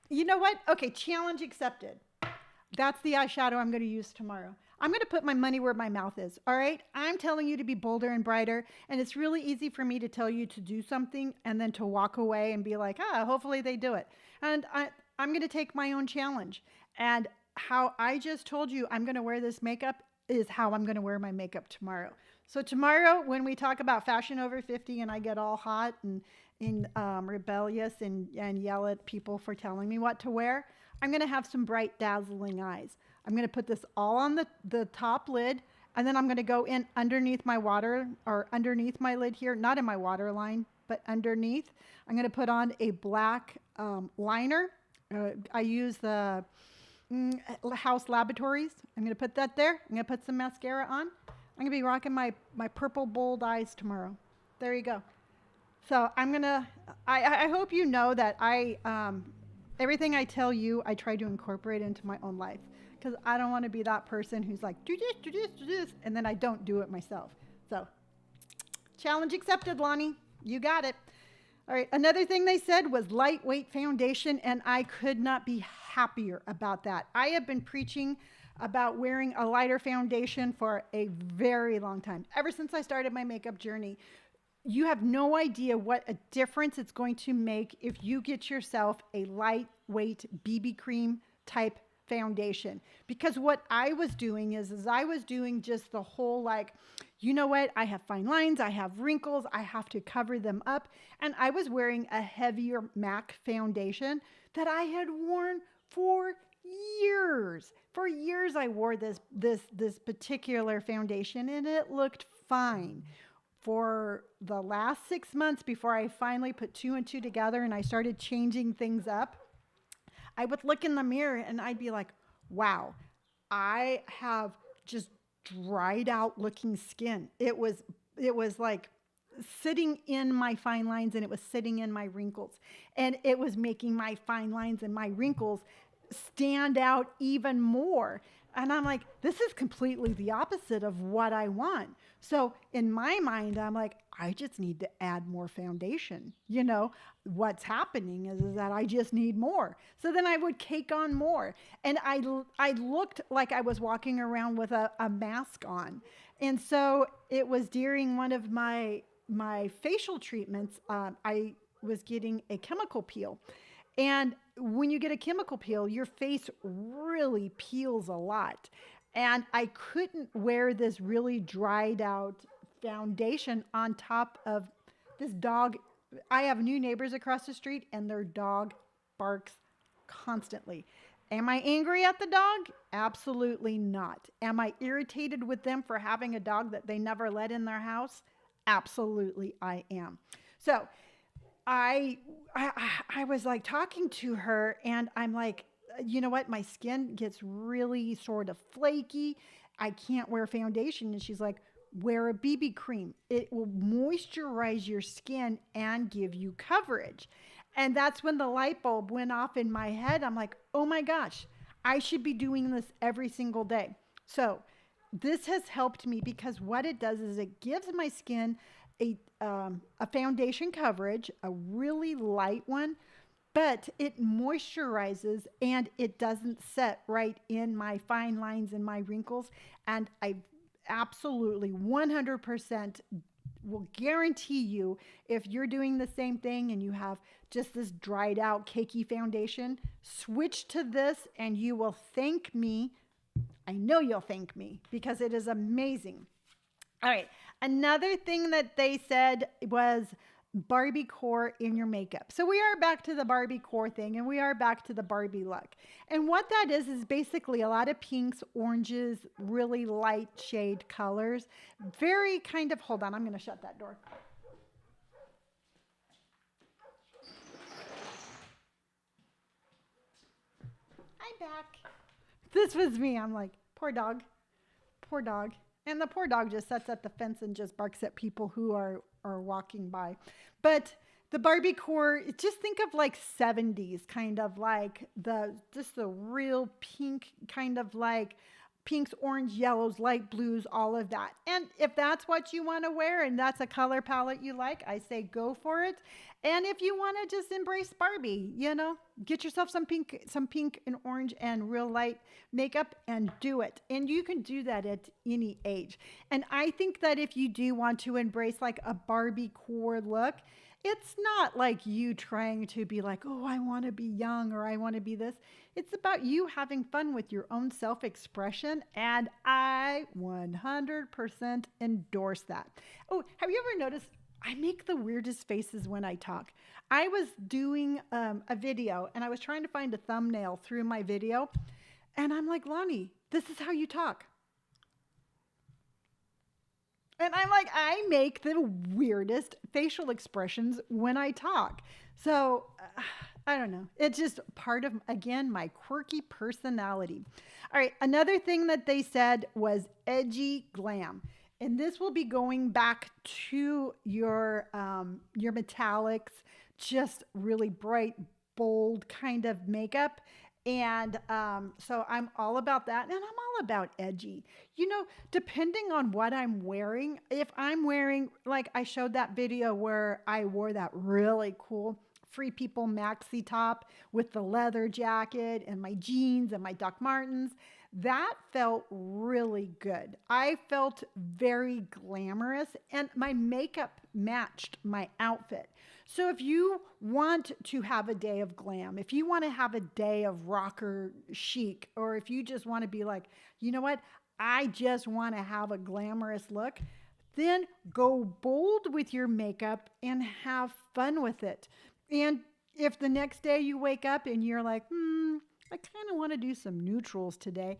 You know what? Okay, challenge accepted. That's the eyeshadow I'm going to use tomorrow. I'm going to put my money where my mouth is, all right? I'm telling you to be bolder and brighter, and it's really easy for me to tell you to do something and then to walk away and be like, hopefully they do it. And I'm going to take my own challenge. And how I just told you I'm going to wear this makeup is how I'm going to wear my makeup tomorrow. So tomorrow, when we talk about fashion over 50 and I get all hot and rebellious and yell at people for telling me what to wear, I'm going to have some bright, dazzling eyes. I'm going to put this all on the top lid, and then I'm going to go in underneath my water, or underneath my lid here, not in my water line, but underneath. I'm going to put on a black liner. I use the House Laboratories. I'm going to put that there. I'm going to put some mascara on. I'm going to be rocking my purple bold eyes tomorrow. There you go. So I hope you know that everything I tell you, I try to incorporate into my own life, because I don't want to be that person who's like, do this, and then I don't do it myself. So challenge accepted, Lonni. You got it. All right. Another thing they said was lightweight foundation, and I could not be happier about that. I have been preaching about wearing a lighter foundation for a very long time. Ever since I started my makeup journey, you have no idea what a difference it's going to make if you get yourself a lightweight BB cream type foundation. Because what I was doing is I was doing just the whole like, you know what? I have fine lines, I have wrinkles, I have to cover them up. And I was wearing a heavier MAC foundation that I had worn for years. For years I wore this particular foundation and it looked fine. For the last 6 months before I finally put 2 and 2 together and I started changing things up, I would look in the mirror and I'd be like, wow, I have just dried out looking skin. It was like sitting in my fine lines and it was sitting in my wrinkles. And it was making my fine lines and my wrinkles stand out even more. And I'm like, this is completely the opposite of what I want. So in my mind, I'm like, I just need to add more foundation. You know, what's happening is that I just need more. So then I would cake on more. And I looked like I was walking around with a mask on. And so it was during one of my facial treatments, I was getting a chemical peel. And when you get a chemical peel, your face really peels a lot. And I couldn't wear this really dried out foundation on top of this dog. I have new neighbors across the street and their dog barks constantly. Am I angry at the dog? Absolutely not. Am I irritated with them for having a dog that they never let in their house? Absolutely I am. So I was like talking to her and I'm like, you know what? My skin gets really sort of flaky. I can't wear foundation. And she's like, wear a BB cream. It will moisturize your skin and give you coverage. And that's when the light bulb went off in my head. I'm like, oh my gosh, I should be doing this every single day. So this has helped me because what it does is it gives my skin a foundation coverage, a really light one, but it moisturizes and it doesn't set right in my fine lines and my wrinkles. And I absolutely 100% will guarantee you, if you're doing the same thing and you have just this dried out cakey foundation, switch to this and you will thank me. I know you'll thank me because it is amazing. All right. Another thing that they said was Barbie core in your makeup. So we are back to the Barbie core thing and we are back to the Barbie look. And what that is basically a lot of pinks, oranges, really light shade colors. Very kind of, hold on, I'm going to shut that door. I'm back. This was me. I'm like, poor dog, poor dog. And the poor dog just sits at the fence and just barks at people who are walking by. But the Barbie core, just think of like 70s, kind of like just the real pink, kind of like pinks, orange, yellows, light blues, all of that. And if that's what you want to wear and that's a color palette you like, I say go for it. And if you want to just embrace Barbie, get yourself some pink and orange and real light makeup and do it. And you can do that at any age. And I think that if you do want to embrace like a Barbie core look, it's not like you trying to be like, oh, I want to be young or I want to be this. It's about you having fun with your own self-expression. And I 100% endorse that. Oh, have you ever noticed I make the weirdest faces when I talk? I was doing a video and I was trying to find a thumbnail through my video. And I'm like, Lonni, this is how you talk. And I'm like, I make the weirdest facial expressions when I talk. So I don't know. It's just part of, again, my quirky personality. All right. Another thing that they said was edgy glam. And this will be going back to your metallics, just really bright, bold kind of makeup. And so I'm all about that. And I'm all about edgy. Depending on what I'm wearing, if I'm wearing, like I showed that video where I wore that really cool Free People maxi top with the leather jacket and my jeans and my Doc Martens, that felt really good. I felt very glamorous and my makeup matched my outfit. So if you want to have a day of glam, if you want to have a day of rocker chic, or if you just want to be like, you know what, I just want to have a glamorous look, then go bold with your makeup and have fun with it. And if the next day you wake up and you're like, I kind of want to do some neutrals today,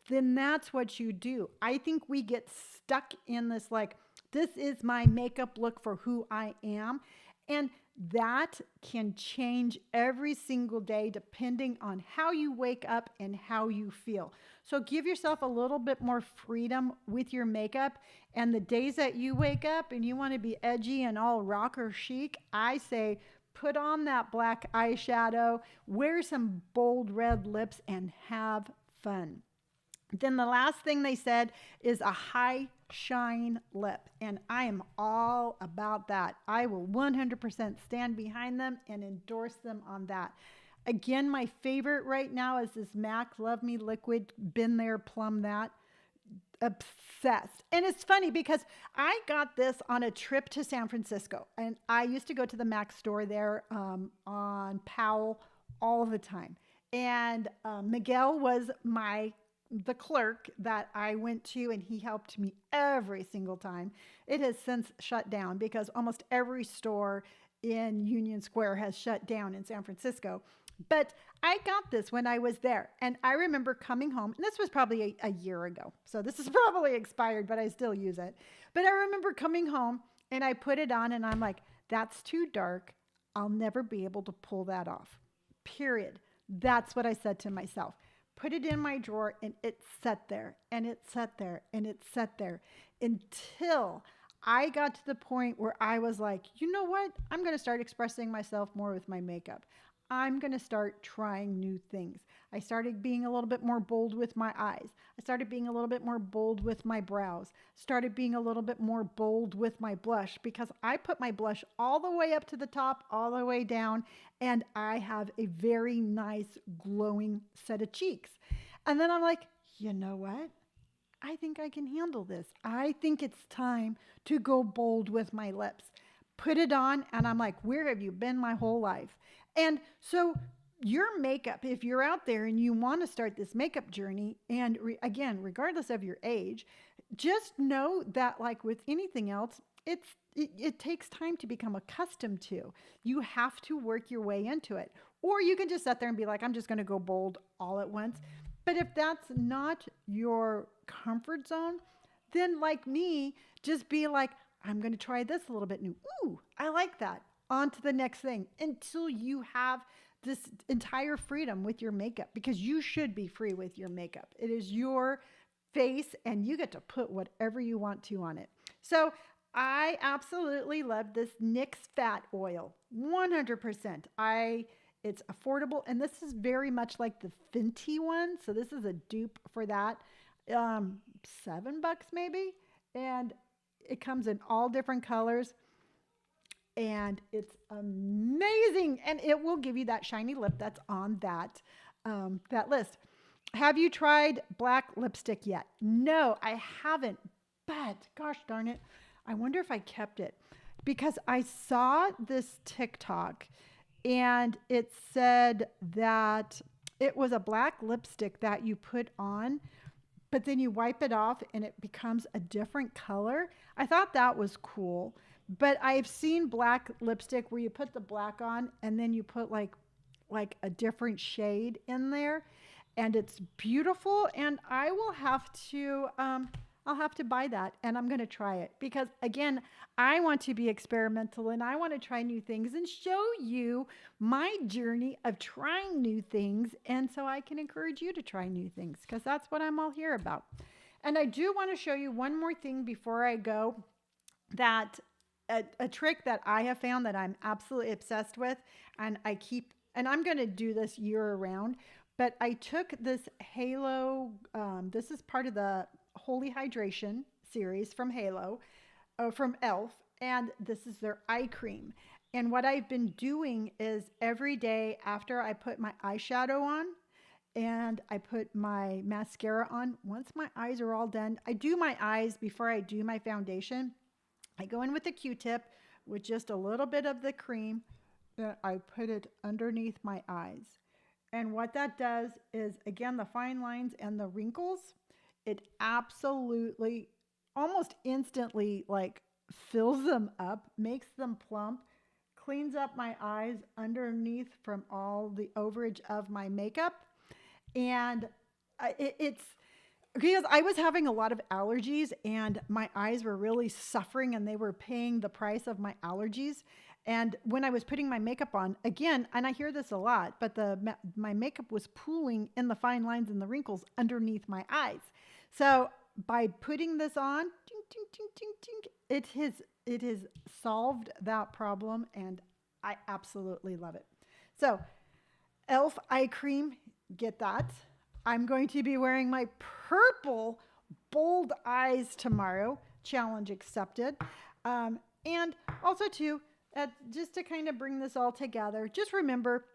then that's what you do. I think we get stuck in this, like, this is my makeup look for who I am. And that can change every single day depending on how you wake up and how you feel. So give yourself a little bit more freedom with your makeup. And the days that you wake up and you want to be edgy and all rocker chic, I say put on that black eyeshadow, wear some bold red lips, and have fun. Then the last thing they said is a high shine lip. And I am all about that. I will 100% stand behind them and endorse them on that. Again, my favorite right now is this MAC Love Me Liquid. Been there, plumb that. Obsessed. And it's funny because I got this on a trip to San Francisco. And I used to go to the MAC store there on Powell all the time. And Miguel was the clerk that I went to, and he helped me every single time. It has since shut down because almost every store in Union Square has shut down in San Francisco. But I got this when I was there, and I remember coming home, and this was probably a year ago, so this is probably expired, but I still use it. But I remember coming home, and I put it on, and I'm like, that's too dark. I'll never be able to pull that off, period. That's what I said to myself. put it in my drawer, and it sat there and it sat there and it sat there until I got to the point where I was like, you know what? I'm going to start expressing myself more with my makeup. I'm going to start trying new things. I started being a little bit more bold with my eyes. I started being a little bit more bold with my brows. Started being a little bit more bold with my blush because I put my blush all the way up to the top, all the way down, and I have a very nice glowing set of cheeks. And then I'm like, you know what? I think I can handle this. I think it's time to go bold with my lips. Put it on, and I'm like, where have you been my whole life? And so, your makeup, if you're out there and you want to start this makeup journey, and again, regardless of your age, just know that, like with anything else, it takes time to become accustomed to. You have to work your way into it. Or you can just sit there and be like, I'm just going to go bold all at once. But if that's not your comfort zone, then like me, just be like, I'm going to try this a little bit new. Ooh, I like that. On to the next thing until you have this entire freedom with your makeup, because you should be free with your makeup. It is your face and you get to put whatever you want to on it. So I absolutely love this NYX fat oil, 100%. It's affordable, and this is very much like the Fenty one. So this is a dupe for that. $7 maybe. And it comes in all different colors. And it's amazing. And it will give you that shiny lip that's on that list. Have you tried black lipstick yet? No, I haven't. But gosh darn it, I wonder if I kept it. Because I saw this TikTok and it said that it was a black lipstick that you put on, but then you wipe it off and it becomes a different color. I thought that was cool. But I've seen black lipstick where you put the black on and then you put like a different shade in there, and it's beautiful. And I will have to I'll have to buy that, and I'm going to try it because, again, I want to be experimental and I want to try new things and show you my journey of trying new things. And so I can encourage you to try new things because that's what I'm all here about. And I do want to show you one more thing before I go, that a trick that I have found that I'm absolutely obsessed with, and I'm going to do this year round, but I took this Halo, this is part of the Holy Hydration series from Halo, from e.l.f., and this is their eye cream. And what I've been doing is every day after I put my eyeshadow on and I put my mascara on, once my eyes are all done, I do my eyes before I do my foundation. I go in with a Q-tip with just a little bit of the cream. I put it underneath my eyes. And what that does is, again, the fine lines and the wrinkles, it absolutely, almost instantly, like fills them up, makes them plump, cleans up my eyes underneath from all the overage of my makeup. And it's because I was having a lot of allergies and my eyes were really suffering and they were paying the price of my allergies. And when I was putting my makeup on, again, and I hear this a lot, but my makeup was pooling in the fine lines and the wrinkles underneath my eyes. So by putting this on, ding, ding, ding, ding, ding, it has solved that problem, and I absolutely love it. So e.l.f. eye cream, get that. I'm going to be wearing my purple bold eyes tomorrow, challenge accepted. And also too, just to kind of bring this all together, just remember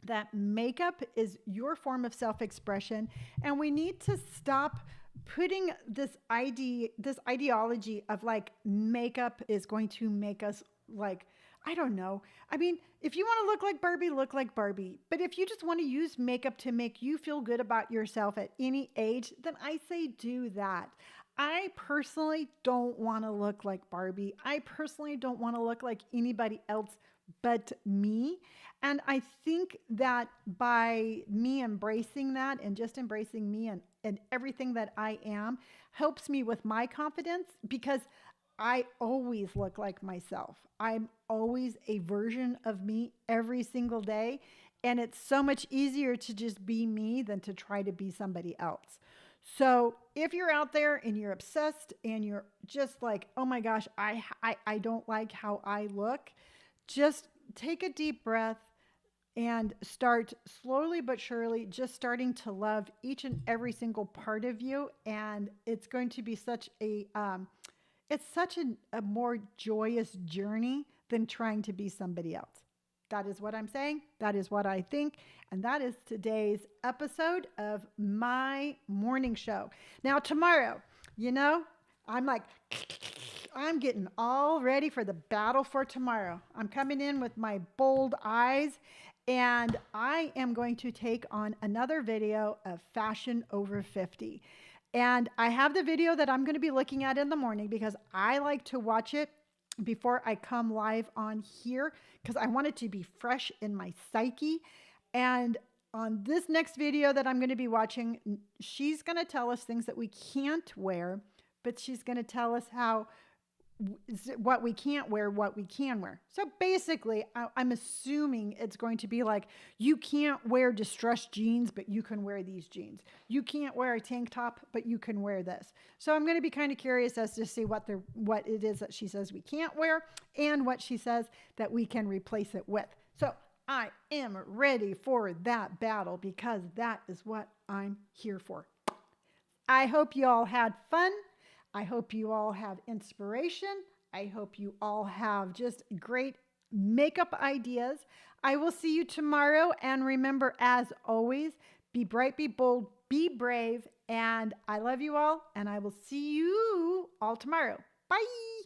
that makeup is your form of self-expression, and we need to stop putting this ideology of like makeup is going to make us like, I don't know. I mean, if you want to look like Barbie, look like Barbie. But if you just want to use makeup to make you feel good about yourself at any age, then I say do that. I personally don't want to look like Barbie. I personally don't want to look like anybody else but me. And I think that by me embracing that and just embracing me and everything that I am helps me with my confidence, because I always look like myself. I'm always a version of me every single day. And it's so much easier to just be me than to try to be somebody else. So if you're out there and you're obsessed and you're just like, oh my gosh, I don't like how I look, just take a deep breath and start slowly but surely just starting to love each and every single part of you. And it's going to be such a more joyous journey than trying to be somebody else. That is what I'm saying. That is what I think. And that is today's episode of my morning show. Now, tomorrow, I'm getting all ready for the battle for tomorrow. I'm coming in with my bold eyes, and I am going to take on another video of fashion over 50. And I have the video that I'm going to be looking at in the morning because I like to watch it before I come live on here because I want it to be fresh in my psyche. And on this next video that I'm going to be watching, she's going to tell us things that we can't wear, but she's going to tell us what we can't wear, what we can wear. So basically, I'm assuming it's going to be like, you can't wear distressed jeans, but you can wear these jeans. You can't wear a tank top, but you can wear this. So I'm going to be kind of curious as to see what it is that she says we can't wear and what she says that we can replace it with. So I am ready for that battle because that is what I'm here for. I hope you all had fun. I hope you all have inspiration. I hope you all have just great makeup ideas. I will see you tomorrow. And remember, as always, be bright, be bold, be brave. And I love you all. And I will see you all tomorrow. Bye.